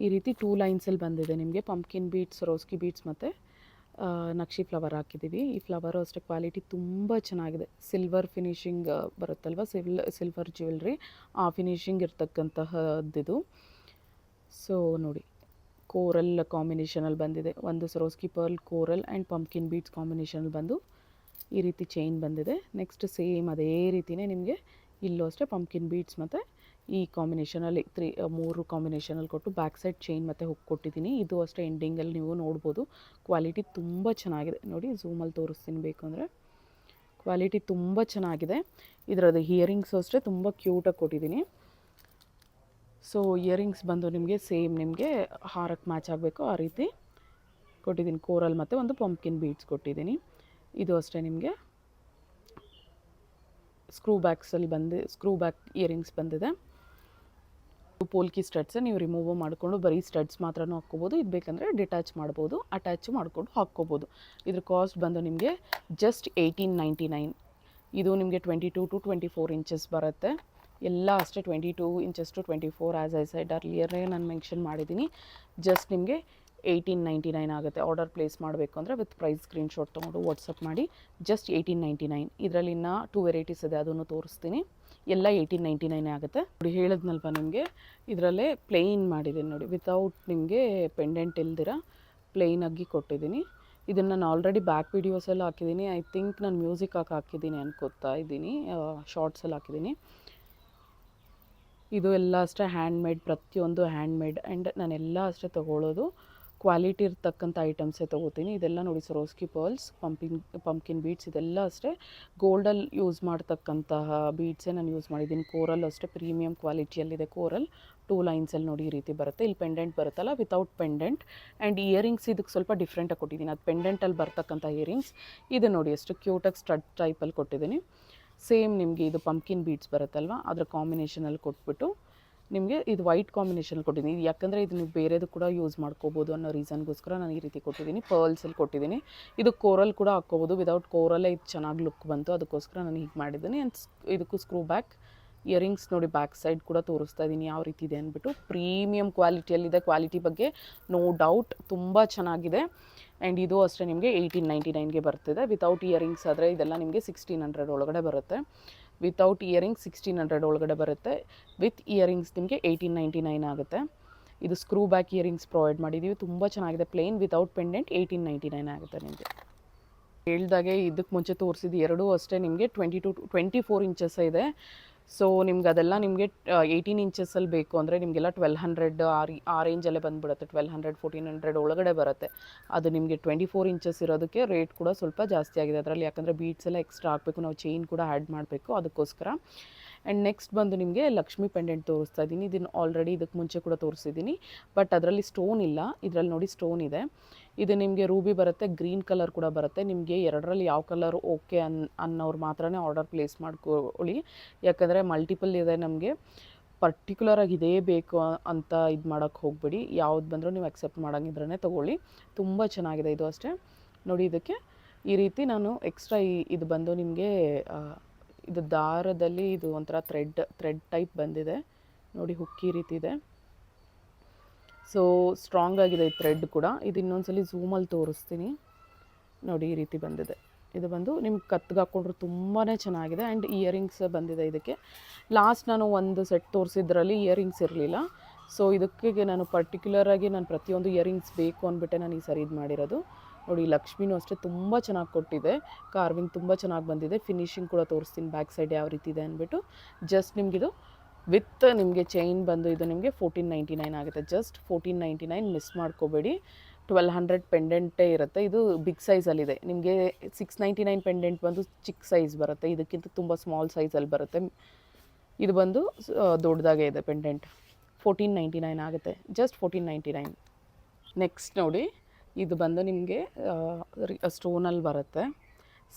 ಈ ರೀತಿ 2 ಲೈನ್ಸಲ್ಲಿ ಬಂದಿದೆ ನಿಮಗೆ. ಪಂಪ್ಕಿನ್ ಬೀಡ್ಸ್, ಸೊರೋಸ್ಕಿ ಬೀಡ್ಸ್ ಮತ್ತು ನಕ್ಷಿ ಫ್ಲವರ್ ಹಾಕಿದ್ದೀವಿ. ಈ ಫ್ಲವರು ಅಷ್ಟೇ ಕ್ವಾಲಿಟಿ ತುಂಬ ಚೆನ್ನಾಗಿದೆ. ಸಿಲ್ವರ್ ಫಿನಿಶಿಂಗ್ ಬರುತ್ತಲ್ವ, ಸಿಲ್ವರ್ ಜ್ಯುವೆಲ್ರಿ, ಆ ಫಿನಿಶಿಂಗ್ ಇರ್ತಕ್ಕಂತಹದ್ದಿದು. ಸೊ ನೋಡಿ, ಕೋರಲ್ ಕಾಂಬಿನೇಷನಲ್ಲಿ ಬಂದಿದೆ. ಒಂದು Swarovski pearl, coral and pumpkin beads ಕಾಂಬಿನೇಷನಲ್ಲಿ ಬಂದು ಈ ರೀತಿ ಚೈನ್ ಬಂದಿದೆ. ನೆಕ್ಸ್ಟ್ ಸೇಮ್ ಅದೇ ರೀತಿಯೇ ನಿಮಗೆ ಇಲ್ಲೂ ಅಷ್ಟೇ ಪಂಪ್ಕಿನ್ ಬೀಡ್ಸ್ ಮತ್ತು ಈ ಕಾಂಬಿನೇಷನಲ್ಲಿ 3 ಕಾಂಬಿನೇಷನಲ್ಲಿ ಕೊಟ್ಟು ಬ್ಯಾಕ್ ಸೈಡ್ ಚೈನ್ ಮತ್ತು ಹುಕ್ ಕೊಟ್ಟಿದ್ದೀನಿ. ಇದು ಅಷ್ಟೇ ಎಂಡಿಂಗಲ್ಲಿ ನೀವು ನೋಡ್ಬೋದು. ಕ್ವಾಲಿಟಿ ತುಂಬ ಚೆನ್ನಾಗಿದೆ ನೋಡಿ. ಝೂಮಲ್ಲಿ ತೋರಿಸ್ತೀನಿ ಬೇಕು ಅಂದರೆ. ಕ್ವಾಲಿಟಿ ತುಂಬ ಚೆನ್ನಾಗಿದೆ. ಇದರದ್ದು ಇಯರಿಂಗ್ಸು ಅಷ್ಟೇ ತುಂಬ ಕ್ಯೂಟಾಗಿ ಕೊಟ್ಟಿದ್ದೀನಿ. ಸೊ ಇಯರಿಂಗ್ಸ್ ಬಂದು ನಿಮಗೆ ಸೇಮ್ ನಿಮಗೆ ಹಾರಕ್ಕೆ ಮ್ಯಾಚ್ ಆಗಬೇಕು ಆ ರೀತಿ ಕೊಟ್ಟಿದ್ದೀನಿ. ಕೋರಲ್ ಮತ್ತು ಒಂದು ಪಂಪ್ಕಿನ್ ಬೀಡ್ಸ್ ಕೊಟ್ಟಿದ್ದೀನಿ. ಇದು ಅಷ್ಟೇ ನಿಮಗೆ ಸ್ಕ್ರೂ ಬ್ಯಾಕ್ ಇಯರಿಂಗ್ಸ್ ಬಂದಿದೆ. ಪೋಲ್ಕಿ ಸ್ಟಡ್ಸ್ ನೀವು ರಿಮೂವ್ ಮಾಡಿಕೊಂಡು ಬರೀ ಸ್ಟಡ್ಸ್ ಮಾತ್ರನೂ ಹಾಕ್ಕೋಬೋದು. ಇದು ಬೇಕಂದರೆ ಡಿಟ್ಯಾಚ್ ಮಾಡ್ಬೋದು, ಅಟ್ಯಾಚ್ ಮಾಡಿಕೊಂಡು ಹಾಕ್ಕೋಬೋದು. ಇದ್ರ ಕಾಸ್ಟ್ ಬಂದು ನಿಮಗೆ ಜಸ್ಟ್ 1899. ಇದು ನಿಮಗೆ 22 to 24 ಇಂಚಸ್ ಬರುತ್ತೆ. ಎಲ್ಲ ಅಷ್ಟೇ 22 inches to 24 as I said ಅರ್ಲಿಯರೇ ನಾನು ಮೆನ್ಷನ್ ಮಾಡಿದ್ದೀನಿ. ಜಸ್ಟ್ ನಿಮಗೆ 1899 ಆಗುತ್ತೆ. ಆರ್ಡರ್ ಪ್ಲೇಸ್ ಮಾಡಬೇಕು ಅಂದರೆ ವಿತ್ ಪ್ರೈಸ್ ಸ್ಕ್ರೀನ್ಶಾಟ್ ತೊಗೊಂಡು ವಾಟ್ಸಪ್ ಮಾಡಿ. ಜಸ್ಟ್ 1899. ಇದರಲ್ಲಿ ಇನ್ನೂ 2 ವೆರೈಟೀಸ್ ಇದೆ, ಅದನ್ನು ತೋರಿಸ್ತೀನಿ. ಎಲ್ಲ 1899 ಆಗುತ್ತೆ. ನೋಡಿ ಹೇಳಿದ್ನಲ್ವ ನಿಮಗೆ, ಇದರಲ್ಲೇ ಪ್ಲೇನ್ ಮಾಡಿದ್ದೀನಿ ನೋಡಿ, ವಿತೌಟ್ ನಿಮಗೆ ಪೆಂಡೆಂಟ್ ಇಲ್ದಿರ ಪ್ಲೇನಾಗಿ ಕೊಟ್ಟಿದ್ದೀನಿ. ಇದನ್ನು ನಾನು ಆಲ್ರೆಡಿ ಬ್ಯಾಕ್ ವೀಡಿಯೋಸಲ್ಲಿ ಹಾಕಿದ್ದೀನಿ. ಐ ಥಿಂಕ್ ನಾನು ಮ್ಯೂಸಿಕ್ ಹಾಕಿದ್ದೀನಿ ಅನ್ಕೋತಾ ಇದ್ದೀನಿ, ಶಾರ್ಟ್ಸಲ್ಲಿ ಹಾಕಿದ್ದೀನಿ. ಇದು ಎಲ್ಲ ಅಷ್ಟೇ ಹ್ಯಾಂಡ್ಮೇಡ್, ಪ್ರತಿಯೊಂದು ಹ್ಯಾಂಡ್ಮೇಡ್. ಆ್ಯಂಡ್ ನಾನೆಲ್ಲ ಅಷ್ಟೇ ತೊಗೊಳ್ಳೋದು ಕ್ವಾಲಿಟಿ ಇರ್ತಕ್ಕಂಥ ಐಟಮ್ಸೇ ತೊಗೋತೀನಿ. ಇದೆಲ್ಲ ನೋಡಿ ಸರೋಸ್ಕಿ ಪರ್ಲ್ಸ್, ಪಂಪ್ಕಿನ್ ಬೀಡ್ಸ್, ಇದೆಲ್ಲ ಅಷ್ಟೇ ಗೋಲ್ಡಲ್ಲಿ ಯೂಸ್ ಮಾಡ್ತಕ್ಕಂತಹ ಬೀಡ್ಸೇ ನಾನು ಯೂಸ್ ಮಾಡಿದ್ದೀನಿ. ಕೋರಲ್ ಅಷ್ಟೇ ಪ್ರೀಮಿಯಂ ಕ್ವಾಲಿಟಿಯಲ್ಲಿದೆ. ಕೋರಲ್ 2 ಲೈನ್ಸಲ್ಲಿ ನೋಡಿ ಈ ರೀತಿ ಬರುತ್ತೆ. ಇಲ್ಲಿ ಪೆಂಡೆಂಟ್ ಬರುತ್ತಲ್ಲ, ವಿತೌಟ್ ಪೆಂಡೆಂಟ್. ಆ್ಯಂಡ್ ಇಯರಿಂಗ್ಸ್ ಇದಕ್ಕೆ ಸ್ವಲ್ಪ ಡಿಫ್ರೆಂಟಾಗಿ ಕೊಟ್ಟಿದ್ದೀನಿ. ಅದು ಪೆಂಡೆಂಟಲ್ಲಿ ಬರ್ತಕ್ಕಂಥ ಇಯರಿಂಗ್ಸ್. ಇದು ನೋಡಿ ಎಷ್ಟು ಕ್ಯೂಟಾಗಿ ಸ್ಟಡ್ ಟೈಪಲ್ಲಿ ಕೊಟ್ಟಿದ್ದೀನಿ. ಸೇಮ್ ನಿಮಗೆ ಇದು ಪಂಪ್ಕಿನ್ ಬೀಡ್ಸ್ ಬರುತ್ತಲ್ವ, ಅದರ ಕಾಂಬಿನೇಷನಲ್ಲಿ ಕೊಟ್ಬಿಟ್ಟು ನಿಮಗೆ ಇದು ವೈಟ್ ಕಾಂಬಿನೇಷನಲ್ಲಿ ಕೊಟ್ಟಿದ್ದೀನಿ. ಇದು ಯಾಕಂದರೆ ಇದು ನೀವು ಬೇರೆದು ಕೂಡ ಯೂಸ್ ಮಾಡ್ಕೋಬೋದು ಅನ್ನೋ ರೀಸನ್ಗೋಸ್ಕರ ನಾನು ಈ ರೀತಿ ಕೊಟ್ಟಿದ್ದೀನಿ. ಪರ್ಲ್ಸಲ್ಲಿ ಕೊಟ್ಟಿದ್ದೀನಿ. ಇದು ಕೋರಲ್ ಕೂಡ ಹಾಕ್ಕೋಬೋದು. ವಿತೌಟ್ ಕೋರಲ್ಲೇ ಇದು ಚೆನ್ನಾಗಿ ಲುಕ್ ಬಂತು, ಅದಕ್ಕೋಸ್ಕರ ನಾನು ಹೀಗೆ ಮಾಡಿದ್ದೀನಿ. ಆ್ಯಂಡ್ ಇದಕ್ಕೂ ಸ್ಕ್ರೂ ಬ್ಯಾಕ್ ಇಯರಿಂಗ್ಸ್ ನೋಡಿ, ಬ್ಯಾಕ್ ಸೈಡ್ ಕೂಡ ತೋರಿಸ್ತಾ ಇದ್ದೀನಿ ಯಾವ ರೀತಿ ಇದೆ ಅಂದ್ಬಿಟ್ಟು. ಪ್ರೀಮಿಯಂ ಕ್ವಾಲಿಟಿಯಲ್ಲಿದೆ. ಕ್ವಾಲಿಟಿ ಬಗ್ಗೆ ನೋ ಡೌಟ್, ತುಂಬ ಚೆನ್ನಾಗಿದೆ. ಆ್ಯಂಡ್ ಇದು ಅಷ್ಟೇ ನಿಮಗೆ 1899ಗೆ ಬರ್ತಿದೆ. ವಿತೌಟ್ ಇಯರಿಂಗ್ಸ್ ಆದರೆ ಇದೆಲ್ಲ ನಿಮಗೆ 1600 ಒಳಗಡೆ ಬರುತ್ತೆ. ವಿತೌಟ್ ಇಯರಿಂಗ್ಸ್ 1600 ಒಳಗಡೆ ಬರುತ್ತೆ. ವಿತ್ ಇಯರಿಂಗ್ಸ್ ನಿಮಗೆ 1899 ಆಗುತ್ತೆ. ಇದು ಸ್ಕ್ರೂ ಬ್ಯಾಕ್ ಇಯರಿಂಗ್ಸ್ ಪ್ರೊವೈಡ್ ಮಾಡಿದ್ದೀವಿ. ತುಂಬ ಚೆನ್ನಾಗಿದೆ. ಪ್ಲೇನ್ ವಿತೌಟ್ ಪೆಂಡೆಂಟ್ 1899 ಆಗುತ್ತೆ ನಿಮಗೆ. ಹೇಳ್ದಾಗೆ ಇದಕ್ಕೆ ಮುಂಚೆ ತೋರಿಸಿದ್ದು ಎರಡೂ ಅಷ್ಟೇ ನಿಮಗೆ 22 to 24 ಇಂಚಸ್ ಇದೆ. ಸೊ ನಿಮ್ಗೆ ಅದೆಲ್ಲ ನಿಮಗೆ 18 ಇಂಚಸಲ್ಲಿ ಬೇಕು ಅಂದರೆ ನಿಮಗೆಲ್ಲ 1200 ಆ ರೇಂಜಲ್ಲೇ ಬಂದುಬಿಡುತ್ತೆ. 1200 1400 ಒಳಗಡೆ ಬರುತ್ತೆ. ಅದು ನಿಮಗೆ 24 ಇಂಚಸ್ ಇರೋದಕ್ಕೆ ರೇಟ್ ಕೂಡ ಸ್ವಲ್ಪ ಜಾಸ್ತಿ ಆಗಿದೆ ಅದರಲ್ಲಿ. ಯಾಕಂದರೆ ಬೀಡ್ಸ್ ಎಲ್ಲ ಎಕ್ಸ್ಟ್ರಾ ಹಾಕಬೇಕು, ನಾವು ಚೈನ್ ಕೂಡ ಆ್ಯಡ್ ಮಾಡಬೇಕು, ಅದಕ್ಕೋಸ್ಕರ. ಆ್ಯಂಡ್ ನೆಕ್ಸ್ಟ್ ಬಂದು ನಿಮಗೆ ಲಕ್ಷ್ಮಿ ಪೆಂಡೆಂಟ್ ತೋರಿಸ್ತಾ ಇದ್ದೀನಿ. ಇದನ್ನು ಆಲ್ರೆಡಿ ಇದಕ್ಕೆ ಮುಂಚೆ ಕೂಡ ತೋರಿಸಿದ್ದೀನಿ, ಬಟ್ ಅದರಲ್ಲಿ ಸ್ಟೋನ್ ಇಲ್ಲ. ಇದರಲ್ಲಿ ನೋಡಿ ಸ್ಟೋನ್ ಇದೆ. ಇದು ನಿಮಗೆ ರೂಬಿ ಬರುತ್ತೆ, ಗ್ರೀನ್ ಕಲರ್ ಕೂಡ ಬರುತ್ತೆ. ನಿಮಗೆ ಎರಡರಲ್ಲಿ ಯಾವ ಕಲರ್ ಓಕೆ ಅನ್ನೋರು ಮಾತ್ರ ಆರ್ಡರ್ ಪ್ಲೇಸ್ ಮಾಡ್ಕೊಳ್ಳಿ. ಯಾಕಂದರೆ ಮಲ್ಟಿಪಲ್ ಇದೆ ನಮಗೆ. ಪರ್ಟಿಕ್ಯುಲರಾಗಿ ಇದೇ ಬೇಕು ಅಂತ ಇದು ಮಾಡೋಕ್ಕೆ ಹೋಗಬೇಡಿ. ಯಾವ್ದು ಬಂದರೂ ನೀವು ಅಕ್ಸೆಪ್ಟ್ ಮಾಡೋಂಗಿದ್ರೇ ತೊಗೊಳ್ಳಿ. ತುಂಬ ಚೆನ್ನಾಗಿದೆ ಇದು ಅಷ್ಟೇ. ನೋಡಿ ಇದಕ್ಕೆ ಈ ರೀತಿ ನಾನು ಎಕ್ಸ್ಟ್ರಾ ಇದು ಬಂದು ನಿಮಗೆ ಇದು ದಾರದಲ್ಲಿ ಇದು ಒಂಥರ ಥ್ರೆಡ್ ಟೈಪ್ ಬಂದಿದೆ ನೋಡಿ, ಹುಕ್ಕಿ ರೀತಿ ಇದೆ. ಸೊ ಸ್ಟ್ರಾಂಗ್ ಆಗಿದೆ ಈ ಥ್ರೆಡ್ ಕೂಡ. ಇದು ಇನ್ನೊಂದ್ಸಲಿ ಝೂಮಲ್ಲಿ ತೋರಿಸ್ತೀನಿ ನೋಡಿ, ಈ ರೀತಿ ಬಂದಿದೆ. ಇದು ಬಂದು ನಿಮ್ಗೆ ಕತ್ತಿಗೆ ಹಾಕ್ಕೊಂಡ್ರು ತುಂಬಾ ಚೆನ್ನಾಗಿದೆ. ಆ್ಯಂಡ್ ಇಯರಿಂಗ್ಸ್ ಬಂದಿದೆ ಇದಕ್ಕೆ. ಲಾಸ್ಟ್ ನಾನು ಒಂದು ಸೆಟ್ ತೋರಿಸಿದ್ರಲ್ಲಿ ಇಯರಿಂಗ್ಸ್ ಇರಲಿಲ್ಲ. ಸೊ ಇದಕ್ಕೆ ನಾನು ಪರ್ಟಿಕ್ಯುಲರಾಗಿ ನಾನು ಪ್ರತಿಯೊಂದು ಇಯರಿಂಗ್ಸ್ ಬೇಕು ಅಂದ್ಬಿಟ್ಟೆ ನಾನು ಈ ಸರಿ ಇದು ಮಾಡಿರೋದು. ನೋಡಿ ಲಕ್ಷ್ಮಿನೂ ಅಷ್ಟೇ ತುಂಬ ಚೆನ್ನಾಗಿ ಕೊಟ್ಟಿದೆ. ಕಾರ್ವಿಂಗ್ ತುಂಬ ಚೆನ್ನಾಗಿ ಬಂದಿದೆ. ಫಿನಿಶಿಂಗ್ ಕೂಡ ತೋರಿಸ್ತೀನಿ ಬ್ಯಾಕ್ ಸೈಡ್ ಯಾವ ರೀತಿ ಇದೆ ಅಂದ್ಬಿಟ್ಟು. ಜಸ್ಟ್ ನಿಮಗಿದು ವಿತ್ ನಿಮಗೆ ಚೈನ್ ಬಂದು ಇದು ನಿಮಗೆ 1499 ಆಗುತ್ತೆ. ಜಸ್ಟ್ 1499, ಮಿಸ್ ಮಾಡ್ಕೋಬೇಡಿ. 1200 ಪೆಂಡೆಂಟೇ ಇರುತ್ತೆ. ಇದು ಬಿಗ್ ಸೈಜಲ್ಲಿದೆ. ನಿಮಗೆ 699 ಪೆಂಡೆಂಟ್ ಬಂದು ಚಿಕ್ಕ ಸೈಜ್ ಬರುತ್ತೆ. ಇದಕ್ಕಿಂತ ತುಂಬ ಸ್ಮಾಲ್ ಸೈಜಲ್ಲಿ ಬರುತ್ತೆ. ಇದು ಬಂದು ದೊಡ್ಡದಾಗೇ ಇದೆ ಪೆಂಡೆಂಟ್. 1499 ಆಗುತ್ತೆ. ಜಸ್ಟ್ 1499. ನೆಕ್ಸ್ಟ್ ನೋಡಿ, ಇದು ಬಂದು ನಿಮಗೆ ಸ್ಟೋನಲ್ಲಿ ಬರುತ್ತೆ.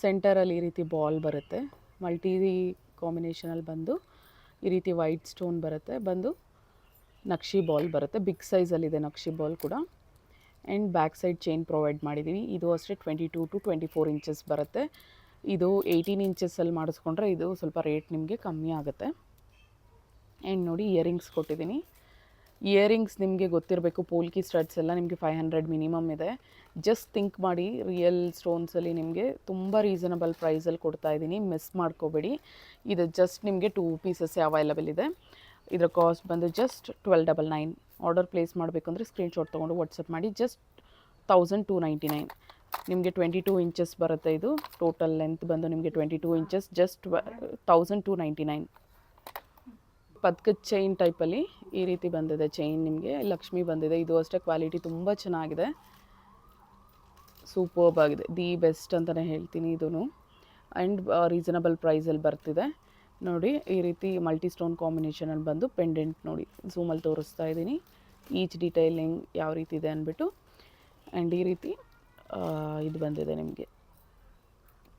ಸೆಂಟರಲ್ಲಿ ಈ ರೀತಿ ಬಾಲ್ ಬರುತ್ತೆ. ಮಲ್ಟಿ ಕಾಂಬಿನೇಷನಲ್ಲಿ ಬಂದು ಈ ರೀತಿ ವೈಟ್ ಸ್ಟೋನ್ ಬರುತ್ತೆ. ಬಂದು ನಕ್ಷಿ ಬಾಲ್ ಬರುತ್ತೆ. ಬಿಗ್ ಸೈಜಲ್ಲಿದೆ ನಕ್ಷಿ ಬಾಲ್ ಕೂಡ. And back side chain provide ಮಾಡಿದ್ದೀವಿ. ಇದು ಅಷ್ಟೇ 22 to 24 ಇಂಚಸ್ ಬರುತ್ತೆ. ಇದು 18 ಇಂಚಸಲ್ಲಿ ಮಾಡಿಸ್ಕೊಂಡ್ರೆ ಇದು ಸ್ವಲ್ಪ ರೇಟ್ ನಿಮಗೆ ಕಮ್ಮಿ ಆಗುತ್ತೆ. ಆ್ಯಂಡ್ ನೋಡಿ ಇಯರಿಂಗ್ಸ್ ಕೊಟ್ಟಿದ್ದೀನಿ. ಇಯರಿಂಗ್ಸ್ ನಿಮಗೆ ಗೊತ್ತಿರಬೇಕು, ಪೋಲ್ಕಿ ಸ್ಟಡ್ಸ್ ಎಲ್ಲ ನಿಮಗೆ 500 ಮಿನಿಮಮ್ ಇದೆ. ಜಸ್ಟ್ ಥಿಂಕ್ ಮಾಡಿ, ರಿಯಲ್ ಸ್ಟೋನ್ಸಲ್ಲಿ ನಿಮಗೆ ತುಂಬ ರೀಸನಬಲ್ ಪ್ರೈಸಲ್ಲಿ ಕೊಡ್ತಾ ಇದ್ದೀನಿ. ಮಿಸ್ ಮಾಡ್ಕೋಬೇಡಿ. ಇದು ಜಸ್ಟ್ ನಿಮಗೆ 2 ಪೀಸಸ್ಸೇ ಅವೈಲಬಲ್ ಇದೆ. ಇದರ ಕಾಸ್ಟ್ ಬಂದು ಜಸ್ಟ್ 1299. ಆರ್ಡರ್ ಪ್ಲೇಸ್ ಮಾಡಬೇಕು ಅಂದರೆ ಸ್ಕ್ರೀನ್ಶಾಟ್ ತೊಗೊಂಡು ವಾಟ್ಸಪ್ ಮಾಡಿ. ಜಸ್ಟ್ 1299. ನಿಮಗೆ 22 ಇಂಚಸ್ ಬರುತ್ತೆ. ಇದು ಟೋಟಲ್ ಲೆಂತ್ ಬಂದು ನಿಮಗೆ 22 ಇಂಚಸ್. ಜಸ್ಟ್ 1299. ಪದ್ಕದ ಚೈನ್ ಟೈಪಲ್ಲಿ ಈ ರೀತಿ ಬಂದಿದೆ ಚೈನ್. ನಿಮಗೆ ಲಕ್ಷ್ಮಿ ಬಂದಿದೆ. ಇದು ಅಷ್ಟೇ ಕ್ವಾಲಿಟಿ ತುಂಬ ಚೆನ್ನಾಗಿದೆ. ಸೂಪರ್ಬ್ ಆಗಿದೆ. ದಿ ಬೆಸ್ಟ್ ಅಂತಲೇ ಹೇಳ್ತೀನಿ ಇದೂ. ಆ್ಯಂಡ್ ರೀಸನಬಲ್ ಪ್ರೈಸಲ್ಲಿ ಬರ್ತಿದೆ ನೋಡಿ. ಈ ರೀತಿ ಮಲ್ಟಿ ಸ್ಟೋನ್ ಕಾಂಬಿನೇಷನಲ್ಲಿ ಬಂದು ಪೆಂಡೆಂಟ್ ನೋಡಿ, ಝೂಮಲ್ಲಿ ತೋರಿಸ್ತಾ ಇದ್ದೀನಿ ಈಚ್ ಡೀಟೇಲಿಂಗ್ ಯಾವ ರೀತಿ ಇದೆ ಅಂದ್ಬಿಟ್ಟು. ಆ್ಯಂಡ್ ಈ ರೀತಿ ಇದು ಬಂದಿದೆ ನಿಮಗೆ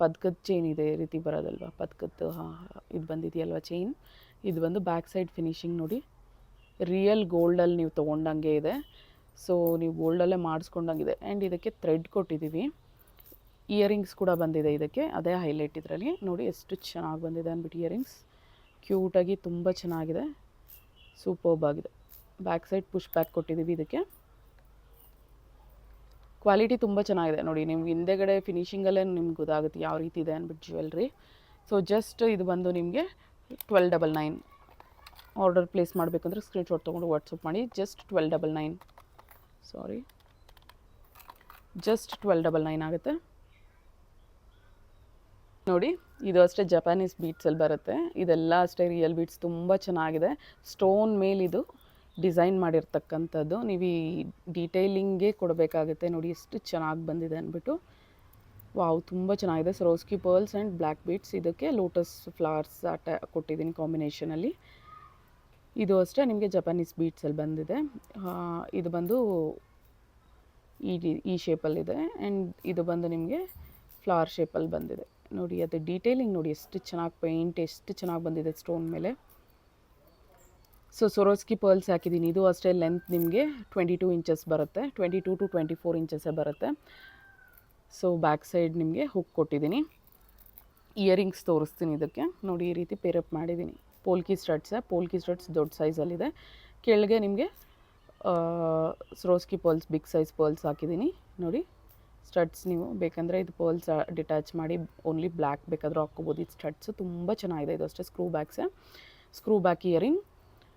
ಪದ್ಕದ ಚೈನ್ ಇದೆ ಈ ರೀತಿ ಬರೋದಲ್ವ, ಪದ್ಕದ್ದು ಇದು ಬಂದಿದೆಯಲ್ವ ಚೈನ್. ಇದು ಬಂದು ಬ್ಯಾಕ್ ಸೈಡ್ ಫಿನಿಶಿಂಗ್ ನೋಡಿ, ರಿಯಲ್ ಗೋಲ್ಡಲ್ಲಿ ನೀವು ತೊಗೊಂಡಂಗೆ ಇದೆ. ಸೊ ನೀವು ಗೋಲ್ಡಲ್ಲೇ ಮಾಡಿಸ್ಕೊಂಡಂಗಿದೆ. ಆ್ಯಂಡ್ ಇದಕ್ಕೆ ಥ್ರೆಡ್ ಕೊಟ್ಟಿದ್ದೀವಿ. ಇಯರಿಂಗ್ಸ್ ಕೂಡ ಬಂದಿದೆ ಇದಕ್ಕೆ, ಅದೇ ಹೈಲೈಟ್ ಇದರಲ್ಲಿ. ನೋಡಿ ಎಷ್ಟು ಚೆನ್ನಾಗಿ ಬಂದಿದೆ ಅಂದ್ಬಿಟ್ಟು ಇಯರಿಂಗ್ಸ್, ಕ್ಯೂಟಾಗಿ ತುಂಬ ಚೆನ್ನಾಗಿದೆ, ಸೂಪರ್ಬ್ ಆಗಿದೆ. ಬ್ಯಾಕ್ ಸೈಡ್ ಪುಷ್ ಬ್ಯಾಕ್ ಕೊಟ್ಟಿದ್ದೀವಿ ಇದಕ್ಕೆ. ಕ್ವಾಲಿಟಿ ತುಂಬ ಚೆನ್ನಾಗಿದೆ ನೋಡಿ, ನಿಮ್ಗೆ ಹಿಂದೆಗಡೆ ಫಿನಿಶಿಂಗಲ್ಲೇ ನಿಮ್ಗೆ ಗೊತ್ತಾಗುತ್ತೆ ಯಾವ ರೀತಿ ಇದೆ ಅಂದ್ಬಿಟ್ಟು ಜ್ಯುವೆಲ್ರಿ. ಸೊ ಜಸ್ಟ್ ಇದು ಬಂದು ನಿಮಗೆ 1299. ಆರ್ಡರ್ ಪ್ಲೇಸ್ ಮಾಡಬೇಕಂದ್ರೆ ಸ್ಕ್ರೀನ್ಶಾಟ್ ತೊಗೊಂಡು ವಾಟ್ಸಪ್ ಮಾಡಿ. ಜಸ್ಟ್ 1299, ಸಾರಿ, ಜಸ್ಟ್ 1299 ಆಗುತ್ತೆ ನೋಡಿ. ಇದು ಅಷ್ಟೇ ಜಪಾನೀಸ್ ಬೀಟ್ಸಲ್ಲಿ ಬರುತ್ತೆ. ಇದೆಲ್ಲ ಅಷ್ಟೇ ರಿಯಲ್ ಬೀಟ್ಸ್, ತುಂಬ ಚೆನ್ನಾಗಿದೆ. ಸ್ಟೋನ್ ಮೇಲೆ ಇದು ಡಿಸೈನ್ ಮಾಡಿರ್ತಕ್ಕಂಥದ್ದು. ನೀವು ಈ ಡೀಟೇಲಿಂಗೇ ಕೊಡಬೇಕಾಗುತ್ತೆ ನೋಡಿ, ಎಷ್ಟು ಚೆನ್ನಾಗಿ ಬಂದಿದೆ ಅಂದ್ಬಿಟ್ಟು. ವಾವ್, ತುಂಬ ಚೆನ್ನಾಗಿದೆ. Swarovski pearls and black beads, ಇದಕ್ಕೆ ಲೋಟಸ್ ಫ್ಲವರ್ಸ್ ಕೊಟ್ಟಿದ್ದೀನಿ ಕಾಂಬಿನೇಷನಲ್ಲಿ. ಇದು ಅಷ್ಟೇ ನಿಮಗೆ ಜಪಾನೀಸ್ ಬೀಟ್ಸಲ್ಲಿ ಬಂದಿದೆ. ಇದು ಬಂದು ಈ ಶೇಪಲ್ಲಿದೆ. ಆ್ಯಂಡ್ ಇದು ಬಂದು ನಿಮಗೆ ಫ್ಲವರ್ ಶೇಪಲ್ಲಿ ಬಂದಿದೆ ನೋಡಿ. ಅದು ಡೀಟೇಲಿಂಗ್ ನೋಡಿ, ಎಷ್ಟು ಚೆನ್ನಾಗಿ ಪೇಂಟ್ ಎಷ್ಟು ಚೆನ್ನಾಗಿ ಬಂದಿದೆ ಸ್ಟೋನ್ ಮೇಲೆ. ಸೊ ಸೊರೋಸ್ಕಿ ಪರ್ಲ್ಸ್ ಹಾಕಿದ್ದೀನಿ. ಇದು ಅಷ್ಟೇ ಲೆಂತ್ ನಿಮಗೆ 22 ಇಂಚಸ್ ಬರುತ್ತೆ, 22 to 24 ಇಂಚಸ್ಸೇ ಬರುತ್ತೆ. ಸೊ ಬ್ಯಾಕ್ ಸೈಡ್ ನಿಮಗೆ ಹುಕ್ ಕೊಟ್ಟಿದ್ದೀನಿ. ಇಯರಿಂಗ್ಸ್ ತೋರಿಸ್ತೀನಿ ಇದಕ್ಕೆ ನೋಡಿ, ಈ ರೀತಿ ಪೇರಪ್ ಮಾಡಿದ್ದೀನಿ. ಪೋಲ್ಕಿ ಸ್ಟಡ್ಸ್ ದೊಡ್ಡ ಸೈಜಲ್ಲಿದೆ. ಕೆಳಗೆ ನಿಮಗೆ Swarovski pearls big size pearls ಹಾಕಿದ್ದೀನಿ ನೋಡಿ. ಸ್ಟಡ್ಸ್ ನೀವು ಬೇಕಂದರೆ ಇದು ಪರ್ಲ್ಸ್ ಡಿಟ್ಯಾಚ್ ಮಾಡಿ ಓನ್ಲಿ ಬ್ಲ್ಯಾಕ್ ಬೇಕಾದರೂ ಹಾಕ್ಕೋಬೋದು. ಇದು ಸ್ಟಡ್ಸು ತುಂಬ ಚೆನ್ನಾಗಿದೆ. ಇದು ಅಷ್ಟೇ screw back earring.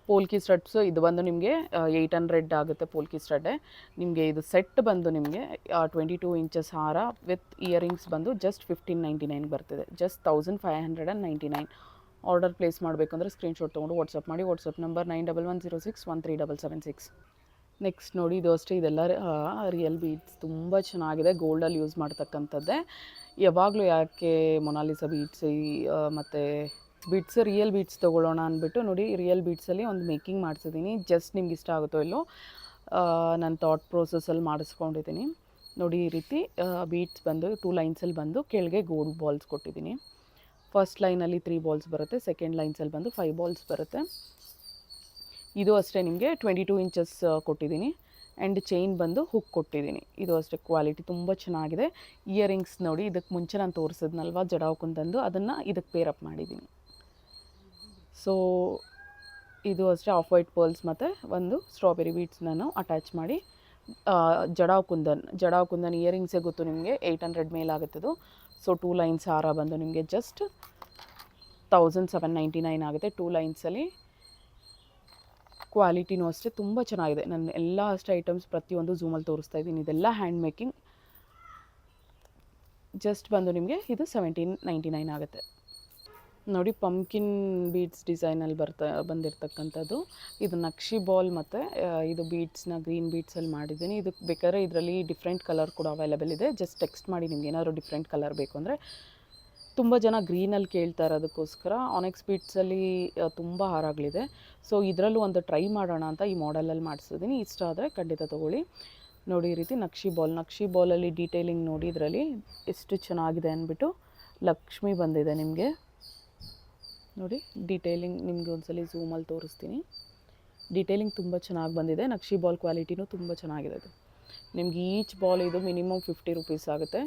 Polki studs ಇದು ಬಂದು ನಿಮಗೆ 800 ಆಗುತ್ತೆ. ಪೋಲ್ಕಿ ಸ್ಟಡ್ಡೆ ನಿಮಗೆ ಇದು ಸೆಟ್ ಬಂದು ನಿಮಗೆ 22 ಇಂಚಸ್ ಹಾರ ವಿತ್ ಇಯರಿಂಗ್ಸ್ ಬಂದು ಜಸ್ಟ್ 1599 ಬರ್ತಿದೆ, ಜಸ್ಟ್ 1599. ಆರ್ಡರ್ ಪ್ಲೇಸ್ ಮಾಡಬೇಕಂದ್ರೆ ಸ್ಕ್ರೀನ್ಶಾಟ್ ತೊಗೊಂಡು ವಾಟ್ಸಪ್ ಮಾಡಿ. WhatsApp number 9110613776. ನೆಕ್ಸ್ಟ್ ನೋಡಿ, ಇದು ಅಷ್ಟೇ, ಇದೆಲ್ಲ ರಿಯಲ್ ಬೀಡ್ಸ್, ತುಂಬ ಚೆನ್ನಾಗಿದೆ. ಗೋಲ್ಡಲ್ಲಿ ಯೂಸ್ ಮಾಡ್ತಕ್ಕಂಥದ್ದೇ. ಯಾವಾಗಲೂ ಯಾಕೆ ಮೊನಾಲಿಸಾ ಬೀಡ್ಸ್ ಮತ್ತು ಬೀಡ್ಸ್ ರಿಯಲ್ ಬೀಡ್ಸ್ ತೊಗೊಳ್ಳೋಣ ಅಂದ್ಬಿಟ್ಟು ನೋಡಿ, ರಿಯಲ್ ಬೀಡ್ಸಲ್ಲಿ ಒಂದು ಮೇಕಿಂಗ್ ಮಾಡಿಸಿದ್ದೀನಿ. ಜಸ್ಟ್ ನಿಮ್ಗೆ ಇಷ್ಟ ಆಗುತ್ತೋ ಇಲ್ಲೋ ನನ್ನ ಥಾಟ್ ಪ್ರೋಸೆಸ್ಸಲ್ಲಿ ಮಾಡಿಸ್ಕೊಂಡಿದ್ದೀನಿ ನೋಡಿ. ಈ ರೀತಿ ಬೀಡ್ಸ್ ಬಂದು 2 ಲೈನ್ಸಲ್ಲಿ ಬಂದು ಕೆಳಗೆ ಗೋಲ್ಡ್ ಬಾಲ್ಸ್ ಕೊಟ್ಟಿದ್ದೀನಿ. ಫಸ್ಟ್ ಲೈನಲ್ಲಿ 3 ಬಾಲ್ಸ್ ಬರುತ್ತೆ, ಸೆಕೆಂಡ್ ಲೈನ್ಸಲ್ಲಿ ಬಂದು 5 ಬಾಲ್ಸ್ ಬರುತ್ತೆ. ಇದು ಅಷ್ಟೇ ನಿಮಗೆ 22 ಇಂಚಸ್ ಕೊಟ್ಟಿದ್ದೀನಿ. ಆ್ಯಂಡ್ ಚೈನ್ ಬಂದು ಹುಕ್ ಕೊಟ್ಟಿದ್ದೀನಿ. ಇದು ಅಷ್ಟೇ ಕ್ವಾಲಿಟಿ ತುಂಬ ಚೆನ್ನಾಗಿದೆ. ಇಯರಿಂಗ್ಸ್ ನೋಡಿ, ಇದಕ್ಕೆ ಮುಂಚೆ ನಾನು ತೋರಿಸಿದ್ನಲ್ವ ಜಡಾವ್ಕುಂದಂದು, ಅದನ್ನು ಇದಕ್ಕೆ ಪೇರಪ್ ಮಾಡಿದ್ದೀನಿ. ಸೊ ಇದು ಅಷ್ಟೇ ಆಫ್ ವೈಟ್ ಪರ್ಲ್ಸ್ ಮತ್ತು ಒಂದು ಸ್ಟ್ರಾಬೆರಿ ಬೀಡ್ಸ್ ನಾನು ಅಟ್ಯಾಚ್ ಮಾಡಿ ಜಡಾವ್ಕುಂದನ್ ಇಯರಿಂಗ್ಸೇ ಗೊತ್ತು ನಿಮಗೆ, 800 ಮೇಲಾಗುತ್ತದು. ಸೊ 2 ಲೈನ್ಸ್ ಹಾರ ಬಂದು ನಿಮಗೆ ಜಸ್ಟ್ 1799 ಆಗುತ್ತೆ 2 ಲೈನ್ಸಲ್ಲಿ. ಕ್ವಾಲಿಟಿನೂ ಅಷ್ಟೇ ತುಂಬ ಚೆನ್ನಾಗಿದೆ. ನಾನು ಎಲ್ಲ ಅಷ್ಟೇ ಐಟಮ್ಸ್ ಪ್ರತಿಯೊಂದು ಝೂಮಲ್ಲಿ ತೋರಿಸ್ತಾ ಇದ್ದೀನಿ. ಇದೆಲ್ಲ ಹ್ಯಾಂಡ್ ಮೇಕಿಂಗ್. ಜಸ್ಟ್ ಬಂದು ನಿಮಗೆ ಇದು 1799 ಆಗುತ್ತೆ ನೋಡಿ. ಪಂಪ್ಕಿನ್ ಬೀಡ್ಸ್ ಡಿಸೈನಲ್ಲಿ ಬಂದಿರತಕ್ಕಂಥದ್ದು. ಇದು ನಕ್ಷಿ ಬಾಲ್ ಮತ್ತು ಇದು ಬೀಡ್ಸ್ನ ಗ್ರೀನ್ ಬೀಡ್ಸಲ್ಲಿ ಮಾಡಿದ್ದೀನಿ. ಇದಕ್ಕೆ ಬೇಕಾದ್ರೆ ಇದರಲ್ಲಿ ಡಿಫ್ರೆಂಟ್ ಕಲರ್ ಕೂಡ ಅವೈಲೇಬಲ್ ಇದೆ. ಜಸ್ಟ್ ಟೆಕ್ಸ್ಟ್ ಮಾಡಿ ನಿಮ್ಗೆ ಏನಾದರೂ ಡಿಫ್ರೆಂಟ್ ಕಲರ್ ಬೇಕು ಅಂದರೆ. ತುಂಬ ಜನ ಗ್ರೀನಲ್ಲಿ ಕೇಳ್ತಾರೆ, ಅದಕ್ಕೋಸ್ಕರ ಆನೆಕ್ಸ್ ಬೀಡ್ಸಲ್ಲಿ ತುಂಬ ಹಾರಗಳಿದೆ. ಸೊ ಇದರಲ್ಲೂ ಒಂದು ಟ್ರೈ ಮಾಡೋಣ ಅಂತ ಈ ಮಾಡೆಲಲ್ಲಿ ಮಾಡಿಸಿದ್ದೀನಿ. ಇಷ್ಟ ಆದರೆ ಖಂಡಿತ ತೊಗೊಳ್ಳಿ ನೋಡಿ. ಈ ರೀತಿ ನಕ್ಷಿ ಬಾಲಲ್ಲಿ ಡೀಟೇಲಿಂಗ್ ನೋಡಿ, ಇದರಲ್ಲಿ ಎಷ್ಟು ಚೆನ್ನಾಗಿದೆ ಅಂದ್ಬಿಟ್ಟು. ಲಕ್ಷ್ಮಿ ಬಂದಿದೆ ನಿಮಗೆ ನೋಡಿ. ಡೀಟೇಲಿಂಗ್ ನಿಮಗೆ ಒಂದ್ಸಲಿ ಝೂಮಲ್ಲಿ ತೋರಿಸ್ತೀನಿ. ಡೀಟೇಲಿಂಗ್ ತುಂಬ ಚೆನ್ನಾಗಿ ಬಂದಿದೆ. ನಕ್ಷಿ ಬಾಲ್ ಕ್ವಾಲಿಟಿನೂ ತುಂಬ ಚೆನ್ನಾಗಿದೆ. ಅದು ನಿಮ್ಗೆ ಈಚ್ ಬಾಲ್ ಇದು ಮಿನಿಮಮ್ 50 ರೂಪೀಸ್ ಆಗುತ್ತೆ.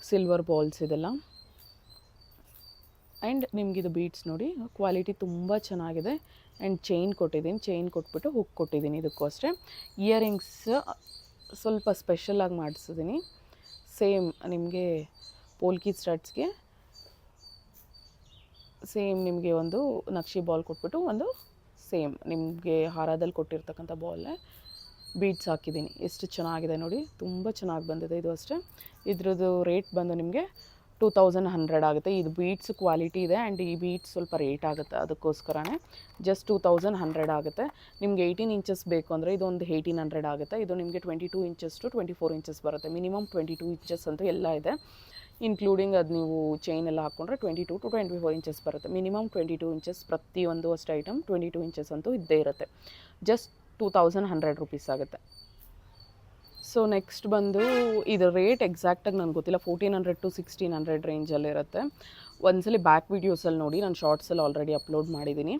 ಸಿಲ್ವರ್ ಬಾಲ್ಸ್ ಇದೆಲ್ಲ. ಆ್ಯಂಡ್ ನಿಮಗಿದು ಬೀಡ್ಸ್ ನೋಡಿ, ಕ್ವಾಲಿಟಿ ತುಂಬ ಚೆನ್ನಾಗಿದೆ. ಆ್ಯಂಡ್ ಚೈನ್ ಕೊಟ್ಟಿದ್ದೀನಿ, ಚೈನ್ ಕೊಟ್ಬಿಟ್ಟು ಹುಕ್ ಕೊಟ್ಟಿದ್ದೀನಿ. ಇದಕ್ಕೂ ಅಷ್ಟೇ ಇಯರಿಂಗ್ಸ್ ಸ್ವಲ್ಪ ಸ್ಪೆಷಲಾಗಿ ಮಾಡಿಸಿದ್ದೀನಿ. ಸೇಮ್ ನಿಮಗೆ ಪೋಲ್ಕಿ ಸ್ಟಡ್ಸ್ಗೆ ಸೇಮ್ ನಿಮಗೆ ಒಂದು ನಕ್ಷಿ ಬಾಲ್ ಕೊಟ್ಬಿಟ್ಟು ಒಂದು ಸೇಮ್ ನಿಮಗೆ ಹಾರದಲ್ಲಿ ಕೊಟ್ಟಿರ್ತಕ್ಕಂಥ ಬಾಲೇ ಬೀಡ್ಸ್ ಹಾಕಿದ್ದೀನಿ. ಎಷ್ಟು ಚೆನ್ನಾಗಿದೆ ನೋಡಿ, ತುಂಬ ಚೆನ್ನಾಗಿ ಬಂದಿದೆ. ಇದು ಅಷ್ಟೇ, ಇದ್ರದ್ದು ರೇಟ್ ಬಂದು ನಿಮಗೆ 2100 ಆಗುತ್ತೆ. ಇದು ಬೀಡ್ಸ್ ಕ್ವಾಲಿಟಿ ಇದೆ ಆ್ಯಂಡ್ ಈ ಬೀಡ್ಸ್ ಸ್ವಲ್ಪ ರೇಟ್ ಆಗುತ್ತೆ, ಅದಕ್ಕೋಸ್ಕರನೇ ಜಸ್ಟ್ 2100 ಆಗುತ್ತೆ. ನಿಮಗೆ 18 ಇಂಚಸ್ ಬೇಕು ಅಂದರೆ ಇದೊಂದು 1800 ಆಗುತ್ತೆ. ಇದು ನಿಮಗೆ 22 ಇಂಚಸ್ ಟು 24 ಇಂಚಸ್ ಬರುತ್ತೆ. ಮಿನಿಮಮ್ 22 ಇಂಚಸ್ ಅಂತೂ ಎಲ್ಲ ಇದೆ, ಇನ್ಕ್ಲೂಡಿಂಗ್ ಅದು ನೀವು ಚೈನ್ ಎಲ್ಲ ಹಾಕ್ಕೊಂಡ್ರೆ 22 to 24 ಇಂಚಸ್ ಬರುತ್ತೆ. ಮಿನಿಮಮ್ 22 ಇಂಚಸ್ ಪ್ರತಿಯೊಂದು ಅಷ್ಟು ಐಟಮ್ 22 ಇಂಚಸ್ ಅಂತೂ ಇದ್ದೇ ಇರುತ್ತೆ. ಜಸ್ಟ್ 2100 ರೂಪೀಸ್ ಆಗುತ್ತೆ. ಸೊ ನೆಕ್ಸ್ಟ್ ಬಂದು ಇದು ರೇಟ್ ಎಕ್ಸಾಕ್ಟಾಗಿ ನನಗೆ ಗೊತ್ತಿಲ್ಲ, 1400 to 1600 ರೇಂಜಲ್ಲಿರುತ್ತೆ. ಒಂದ್ಸಲಿ ಬ್ಯಾಕ್ ವೀಡಿಯೋಸಲ್ಲಿ ನೋಡಿ, ನಾನು ಶಾರ್ಟ್ಸಲ್ಲಿ ಆಲ್ರೆಡಿ ಅಪ್ಲೋಡ್ ಮಾಡಿದ್ದೀನಿ,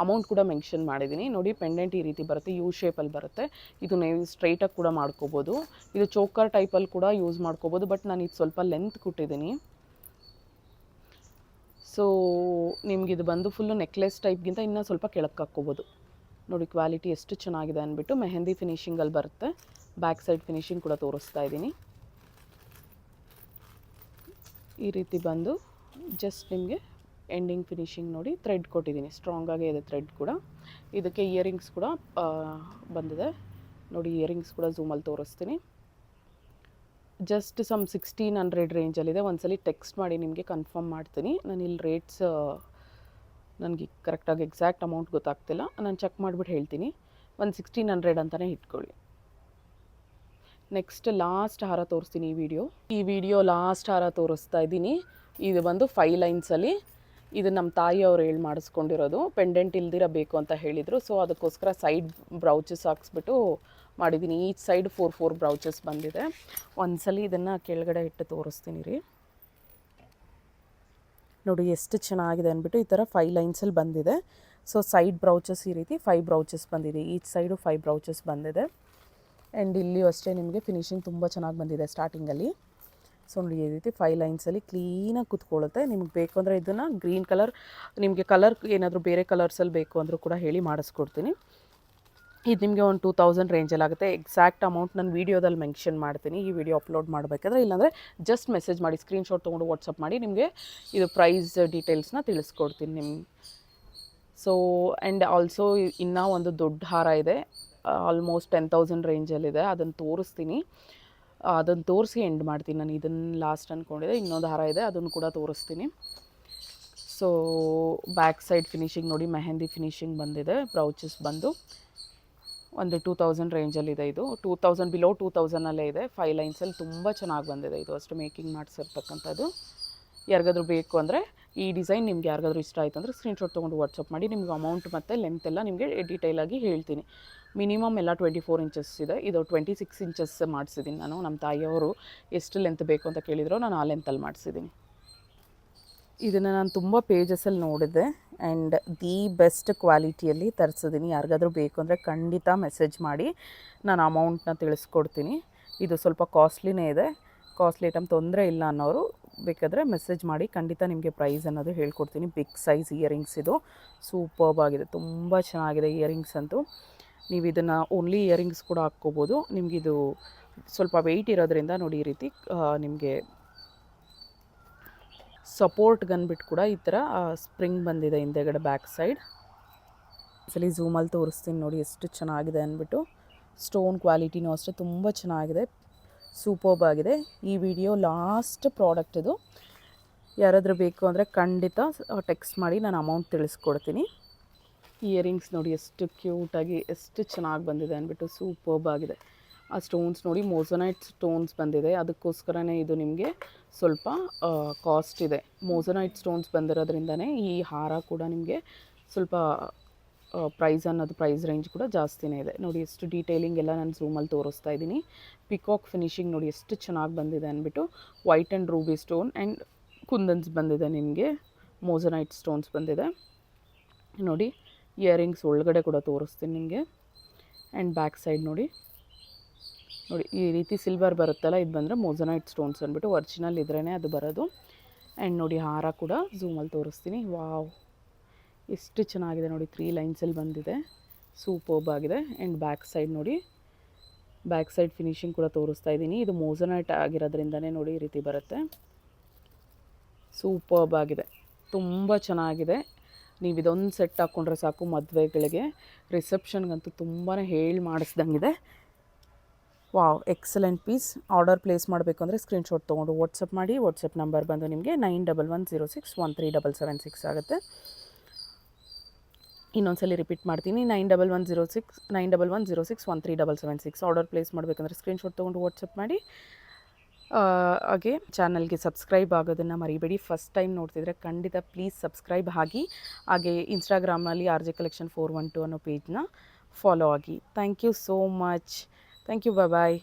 ಅಮೌಂಟ್ ಕೂಡ ಮೆನ್ಷನ್ ಮಾಡಿದ್ದೀನಿ. ನೋಡಿ ಪೆಂಡೆಂಟ್ ಈ ರೀತಿ ಬರುತ್ತೆ, ಯು ಶೇಪಲ್ಲಿ ಬರುತ್ತೆ. ಇದು ನೀವು ಸ್ಟ್ರೈಟಾಗಿ ಕೂಡ ಮಾಡ್ಕೋಬೋದು, ಇದು ಚೋಕರ್ ಟೈಪಲ್ಲಿ ಕೂಡ ಯೂಸ್ ಮಾಡ್ಕೋಬೋದು. ಬಟ್ ನಾನು ಇದು ಸ್ವಲ್ಪ ಲೆಂತ್ ಕೊಟ್ಟಿದ್ದೀನಿ. ಸೊ ನಿಮಗಿದು ಬಂದು ಫುಲ್ಲು ನೆಕ್ಲೆಸ್ ಟೈಪ್ಗಿಂತ ಇನ್ನೂ ಸ್ವಲ್ಪ ಕೆಳಕ್ಕೆ ಹಾಕ್ಕೋಬೋದು. ನೋಡಿ ಕ್ವಾಲಿಟಿ ಎಷ್ಟು ಚೆನ್ನಾಗಿದೆ ಅಂದ್ಬಿಟ್ಟು. ಮೆಹಂದಿ ಫಿನಿಷಿಂಗಲ್ಲಿ ಬರುತ್ತೆ. ಬ್ಯಾಕ್ ಸೈಡ್ ಫಿನಿಷಿಂಗ್ ಕೂಡ ತೋರಿಸ್ತಾ ಇದ್ದೀನಿ. ಈ ರೀತಿ ಬಂದು ಜಸ್ಟ್ ನಿಮಗೆ ಎಂಡಿಂಗ್ ಫಿನಿಷಿಂಗ್ ನೋಡಿ ಥ್ರೆಡ್ ಕೊಟ್ಟಿದ್ದೀನಿ, ಸ್ಟ್ರಾಂಗಾಗೇ ಇದೆ ಥ್ರೆಡ್ ಕೂಡ. ಇದಕ್ಕೆ ಇಯರಿಂಗ್ಸ್ ಕೂಡ ಬಂದಿದೆ ನೋಡಿ. ಇಯರಿಂಗ್ಸ್ ಕೂಡ ಝೂಮಲ್ಲಿ ತೋರಿಸ್ತೀನಿ. ಜಸ್ಟ್ ಸಮ್ 1600 ರೇಂಜಲ್ಲಿದೆ. ಒಂದ್ಸಲಿ ಟೆಕ್ಸ್ಟ್ ಮಾಡಿ ನಿಮಗೆ ಕನ್ಫರ್ಮ್ ಮಾಡ್ತೀನಿ. ನಾನು ಇಲ್ಲಿ ರೇಟ್ಸ್ ನನಗೆ ಕರೆಕ್ಟಾಗಿ ಎಕ್ಸಾಕ್ಟ್ ಅಮೌಂಟ್ ಗೊತ್ತಾಗ್ತಿಲ್ಲ, ನಾನು ಚೆಕ್ ಮಾಡಿಬಿಟ್ಟು ಹೇಳ್ತೀನಿ. 1600 ಅಂತಲೇ ಇಟ್ಕೊಳ್ಳಿ. ನೆಕ್ಸ್ಟ್ ಲಾಸ್ಟ್ ಹಾರ ತೋರಿಸ್ತೀನಿ. ಈ ವಿಡಿಯೋ ಲಾಸ್ಟ್ ಹಾರ ತೋರಿಸ್ತಾ ಇದ್ದೀನಿ. ಇದು ಬಂದು 5 ಲೈನ್ಸಲ್ಲಿ. ಇದು ನಮ್ಮ ತಾಯಿಯವರು ಹೇಳಿ ಮಾಡಿಸ್ಕೊಂಡಿರೋದು. ಪೆಂಡೆಂಟ್ ಇಲ್ದಿರಬೇಕು ಅಂತ ಹೇಳಿದರು. ಸೊ ಅದಕ್ಕೋಸ್ಕರ ಸೈಡ್ ಬ್ರೌಚಸ್ ಹಾಕ್ಸ್ಬಿಟ್ಟು ಮಾಡಿದ್ದೀನಿ. ಈಚ್ ಸೈಡ್ 4 ಬ್ರೌಚಸ್ ಬಂದಿದೆ. ಒಂದ್ಸಲಿ ಇದನ್ನು ಕೆಳಗಡೆ ಇಟ್ಟು ತೋರಿಸ್ತೀನಿ ರೀ. ನೋಡಿ ಎಷ್ಟು ಚೆನ್ನಾಗಿದೆ ಅಂದ್ಬಿಟ್ಟು. ಈ ಥರ 5 ಲೈನ್ಸಲ್ಲಿ ಬಂದಿದೆ. ಸೊ ಸೈಡ್ ಬ್ರೌಚಸ್ ಈ ರೀತಿ 5 ಬ್ರೌಚಸ್ ಬಂದಿದೆ. ಈಚ್ ಸೈಡು 5 ಬ್ರೌಚಸ್ ಬಂದಿದೆ. ಆ್ಯಂಡ್ ಇಲ್ಲಿಯೂ ಅಷ್ಟೇ ನಿಮಗೆ ಫಿನಿಷಿಂಗ್ ತುಂಬ ಚೆನ್ನಾಗಿ ಬಂದಿದೆ ಸ್ಟಾರ್ಟಿಂಗಲ್ಲಿ. ಸೊ ನೋಡಿ ಈ ರೀತಿ 5 ಲೈನ್ಸಲ್ಲಿ ಕ್ಲೀನಾಗಿ ಕೂತ್ಕೊಳ್ಳುತ್ತೆ. ನಿಮಗೆ ಬೇಕು ಅಂದರೆ ಇದನ್ನು ಗ್ರೀನ್ ಕಲರ್, ನಿಮಗೆ ಕಲರ್ ಏನಾದರೂ ಬೇರೆ ಕಲರ್ಸಲ್ಲಿ ಬೇಕು ಅಂದರೂ ಕೂಡ ಹೇಳಿ ಮಾಡಿಸ್ಕೊಡ್ತೀನಿ. ಇದು ನಿಮಗೆ ಒಂದು 2000 ರೇಂಜಲ್ಲಿ ಆಗುತ್ತೆ. ಎಕ್ಸಾಕ್ಟ್ ಅಮೌಂಟ್ ನಾನು ವೀಡಿಯೋದಲ್ಲಿ ಮೆನ್ಷನ್ ಮಾಡ್ತೀನಿ, ಈ ವಿಡಿಯೋ ಅಪ್ಲೋಡ್ ಮಾಡಬೇಕಾದ್ರೆ. ಇಲ್ಲಾಂದರೆ ಜಸ್ಟ್ ಮೆಸೇಜ್ ಮಾಡಿ, ಸ್ಕ್ರೀನ್ಶಾಟ್ ತೊಗೊಂಡು ವಾಟ್ಸಪ್ ಮಾಡಿ ನಿಮಗೆ ಇದು ಪ್ರೈಸ್ ಡೀಟೇಲ್ಸ್ನ ತಿಳಿಸ್ಕೊಡ್ತೀನಿ ನಿಮ್ಗೆ. ಸೊ ಆ್ಯಂಡ್ ಆಲ್ಸೋ ಇನ್ನೂ ಒಂದು ದೊಡ್ಡ ಹಾರ ಇದೆ, ಆಲ್ಮೋಸ್ಟ್ 10,000 ರೇಂಜಲ್ಲಿದೆ. ಅದನ್ನು ತೋರಿಸ್ತೀನಿ. ಅದನ್ನು ತೋರಿಸಿ ಎಂಡ್ ಮಾಡ್ತೀನಿ. ನಾನು ಇದನ್ನು ಲಾಸ್ಟ್ ಅಂದ್ಕೊಂಡಿದ್ದೆ. ಇನ್ನೊಂದು ಹಾರ ಇದೆ, ಅದನ್ನು ಕೂಡ ತೋರಿಸ್ತೀನಿ. ಸೊ ಬ್ಯಾಕ್ ಸೈಡ್ ಫಿನಿಷಿಂಗ್ ನೋಡಿ, ಮೆಹಂದಿ ಫಿನಿಷಿಂಗ್ ಬಂದಿದೆ. ಬ್ರೌಚಸ್ ಬಂದು ಒಂದು 2000 ರೇಂಜಲ್ಲಿದೆ. ಇದು 2000 ಬಿಲೋ 2000ಅಲ್ಲೇ ಇದೆ. 5 ಲೈನ್ಸಲ್ಲಿ ತುಂಬ ಚೆನ್ನಾಗಿ ಬಂದಿದೆ. ಇದು ಅಷ್ಟು ಮೇಕಿಂಗ್ ಮಾಡಿಸಿರ್ತಕ್ಕಂಥದ್ದು. ಯಾರಿಗಾದ್ರೂ ಬೇಕು ಅಂದರೆ ಈ ಡಿಸೈನ್ ನಿಮ್ಗೆ ಯಾರಿಗಾದ್ರೂ ಇಷ್ಟ ಆಯಿತು ಅಂದರೆ ಸ್ಕ್ರೀನ್ಶಾಟ್ ತೊಗೊಂಡು ವಾಟ್ಸಪ್ ಮಾಡಿ. ನಿಮ್ಗೆ ಅಮೌಂಟ್ ಮತ್ತು ಲೆಂತ್ ಎಲ್ಲ ನಿಮಗೆ ಡೀಟೇಲಾಗಿ ಹೇಳ್ತೀನಿ. ಮಿನಿಮಮ್ ಎಲ್ಲ 24 ಇಂಚಸ್ ಇದೆ. ಇದು 26 ಇಂಚಸ್ ಮಾಡಿಸಿದ್ದೀನಿ ನಾನು. ನಮ್ಮ ತಾಯಿಯವರು ಎಷ್ಟು ಲೆಂತ್ ಬೇಕು ಅಂತ ಕೇಳಿದ್ರು, ನಾನು ಆ ಲೆಂತಲ್ಲಿ ಮಾಡಿಸಿದ್ದೀನಿ. ಇದನ್ನು ನಾನು ತುಂಬ ಪೇಜಸಲ್ಲಿ ನೋಡಿದ್ದೆ ಆ್ಯಂಡ್ ದಿ ಬೆಸ್ಟ್ ಕ್ವಾಲಿಟಿಯಲ್ಲಿ ತರಿಸಿದ್ದೀನಿ. ಯಾರಿಗಾದ್ರೂ ಬೇಕು ಅಂದರೆ ಖಂಡಿತ ಮೆಸೇಜ್ ಮಾಡಿ, ನಾನು ಅಮೌಂಟ್ನ ತಿಳಿಸ್ಕೊಡ್ತೀನಿ. ಇದು ಸ್ವಲ್ಪ ಕಾಸ್ಟ್ಲಿನೇ ಇದೆ. ಕಾಸ್ಟ್ಲಿ ಐಟಮ್ ತೊಂದರೆ ಇಲ್ಲ ಅನ್ನೋರು ಬೇಕಾದರೆ ಮೆಸೇಜ್ ಮಾಡಿ, ಖಂಡಿತ ನಿಮಗೆ ಪ್ರೈಸ್ ಅನ್ನೋದು ಹೇಳ್ಕೊಡ್ತೀನಿ. ಬಿಗ್ ಸೈಜ್ ಇಯರಿಂಗ್ಸ್ ಇದು ಸೂಪರ್ಬ್ ಆಗಿದೆ, ತುಂಬ ಚೆನ್ನಾಗಿದೆ ಇಯರಿಂಗ್ಸ್ ಅಂತೂ. ನೀವು ಇದನ್ನು ಓನ್ಲಿ ಇಯರಿಂಗ್ಸ್ ಕೂಡ ಹಾಕ್ಕೋಬೋದು. ನಿಮಗಿದು ಸ್ವಲ್ಪ ವೆಯ್ಟ್ ಇರೋದ್ರಿಂದ ನೋಡಿ ಈ ರೀತಿ ನಿಮಗೆ ಸಪೋರ್ಟ್ಗನ್ಬಿಟ್ಟು ಕೂಡ ಈ ಥರ ಸ್ಪ್ರಿಂಗ್ ಬಂದಿದೆ ಹಿಂದೆಗಡೆ ಬ್ಯಾಕ್ ಸೈಡ್. ಸರಿ ಝೂಮಲ್ಲಿ ತೋರಿಸ್ತೀನಿ ನೋಡಿ ಎಷ್ಟು ಚೆನ್ನಾಗಿದೆ ಅಂದ್ಬಿಟ್ಟು. ಸ್ಟೋನ್ ಕ್ವಾಲಿಟಿನೂ ಅಷ್ಟೇ ತುಂಬ ಚೆನ್ನಾಗಿದೆ, ಸೂಪರ್ಬ್ ಆಗಿದೆ. ಈ ವಿಡಿಯೋ ಲಾಸ್ಟ್ ಪ್ರಾಡಕ್ಟ್ ಇದು. ಯಾರಾದರೂ ಬೇಕು ಅಂದರೆ ಖಂಡಿತ ಟೆಕ್ಸ್ಟ್ ಮಾಡಿ, ನಾನು ಅಮೌಂಟ್ ತಿಳಿಸ್ಕೊಡ್ತೀನಿ. ಇಯರಿಂಗ್ಸ್ ನೋಡಿ ಎಷ್ಟು ಕ್ಯೂಟಾಗಿ ಎಷ್ಟು ಚೆನ್ನಾಗಿ ಬಂದಿದೆ ಅಂದ್ಬಿಟ್ಟು, ಸೂಪರ್ಬ್ ಆಗಿದೆ. ಆ ಸ್ಟೋನ್ಸ್ ನೋಡಿ, ಮೋಸನೈಟ್ ಸ್ಟೋನ್ಸ್ ಬಂದಿದೆ. ಅದಕ್ಕೋಸ್ಕರನೇ ಇದು ನಿಮಗೆ ಸ್ವಲ್ಪ ಕಾಸ್ಟ್ ಇದೆ. ಮೋಸನೈಟ್ ಸ್ಟೋನ್ಸ್ ಬಂದಿರೋದ್ರಿಂದನೇ ಈ ಹಾರ ಕೂಡ ನಿಮಗೆ ಸ್ವಲ್ಪ ಪ್ರೈಸ್ ರೇಂಜ್ ಕೂಡ ಜಾಸ್ತಿನೇ ಇದೆ. ನೋಡಿ ಎಷ್ಟು ಡೀಟೇಲಿಂಗ್ ಎಲ್ಲ ನಾನು ಝೂಮಲ್ಲಿ ತೋರಿಸ್ತಾ ಇದ್ದೀನಿ. ಪಿಕಾಕ್ ಫಿನಿಷಿಂಗ್ ನೋಡಿ ಎಷ್ಟು ಚೆನ್ನಾಗಿ ಬಂದಿದೆ ಅಂದ್ಬಿಟ್ಟು. White and Ruby stone and kundans ಬಂದಿದೆ ನಿಮಗೆ. ಮೋಸನೈಟ್ ಸ್ಟೋನ್ಸ್ ಬಂದಿದೆ ನೋಡಿ. ಇಯರಿಂಗ್ಸ್ ಒಳಗಡೆ ಕೂಡ ತೋರಿಸ್ತೀನಿ ನಿಮಗೆ. ಆ್ಯಂಡ್ ಬ್ಯಾಕ್ ಸೈಡ್ ನೋಡಿ ಈ ರೀತಿ ಸಿಲ್ವರ್ ಬರುತ್ತಲ್ಲ, ಇದು ಬಂದರೆ ಮೋಸನೈಟ್ ಸ್ಟೋನ್ಸ್ ಅಂದ್ಬಿಟ್ಟು. ಒರಿಜಿನಲ್ ಇದ್ರೇ ಅದು ಬರೋದು. ಆ್ಯಂಡ್ ನೋಡಿ ಹಾರ ಕೂಡ ಝೂಮಲ್ಲಿ ತೋರಿಸ್ತೀನಿ. ವಾವ್ ಎಷ್ಟು ಚೆನ್ನಾಗಿದೆ ನೋಡಿ. 3 ಲೈನ್ಸಲ್ಲಿ ಬಂದಿದೆ, ಸೂಪರ್ಬ್ ಆಗಿದೆ. ಆ್ಯಂಡ್ ಬ್ಯಾಕ್ ಸೈಡ್ ನೋಡಿ, ಬ್ಯಾಕ್ ಸೈಡ್ ಫಿನಿಷಿಂಗ್ ಕೂಡ ತೋರಿಸ್ತಾ ಇದ್ದೀನಿ. ಇದು ಮೋಸನೈಟ್ ಆಗಿರೋದ್ರಿಂದನೇ ನೋಡಿ ಈ ರೀತಿ ಬರುತ್ತೆ. ಸೂಪರ್ಬ್ ಆಗಿದೆ, ತುಂಬ ಚೆನ್ನಾಗಿದೆ. ನೀವು ಇದೊಂದು ಸೆಟ್ ಹಾಕ್ಕೊಂಡ್ರೆ ಸಾಕು ಮದುವೆಗಳಿಗೆ, ರಿಸೆಪ್ಷನ್ಗಂತೂ ತುಂಬಾ ಹೇಳಿ ಮಾಡಿಸ್ದಂಗಿದೆ. Wow excellent piece. Order place ಮಾಡಬೇಕು ಅಂದರೆ ಸ್ಕ್ರೀನ್ಶಾಟ್ ತೊಗೊಂಡು ವಾಟ್ಸಪ್ ಮಾಡಿ. ವಾಟ್ಸಪ್ ನಂಬರ್ ಬಂದು ನಿಮಗೆ 9110613776 ಆಗುತ್ತೆ. ಇನ್ನೊಂದ್ಸಲಿ ರಿಪೀಟ್ ಮಾಡ್ತೀನಿ, 9110613776. ಆರ್ಡರ್ ಪ್ಲೇಸ್ ಮಾಡಬೇಕಂದ್ರೆ ಸ್ಕ್ರೀನ್ಶಾಟ್ ತೊಗೊಂಡು ವಾಟ್ಸಪ್ ಮಾಡಿ. ಹಾಗೆ ಚಾನಲ್ಗೆ ಸಬ್ಸ್ಕ್ರೈಬ್ ಆಗೋದನ್ನು ಮರಿಬೇಡಿ. ಫಸ್ಟ್ ಟೈಮ್ ನೋಡ್ತಿದ್ರೆ ಖಂಡಿತ ಪ್ಲೀಸ್ ಸಬ್ಸ್ಕ್ರೈಬ್ ಆಗಿ. ಹಾಗೆ ಇನ್ಸ್ಟಾಗ್ರಾಮಲ್ಲಿ RJ Collection 412 ಅನ್ನೋ ಪೇಜ್ನ ಫಾಲೋ ಆಗಿ. Thank you so much. Thank you, bye.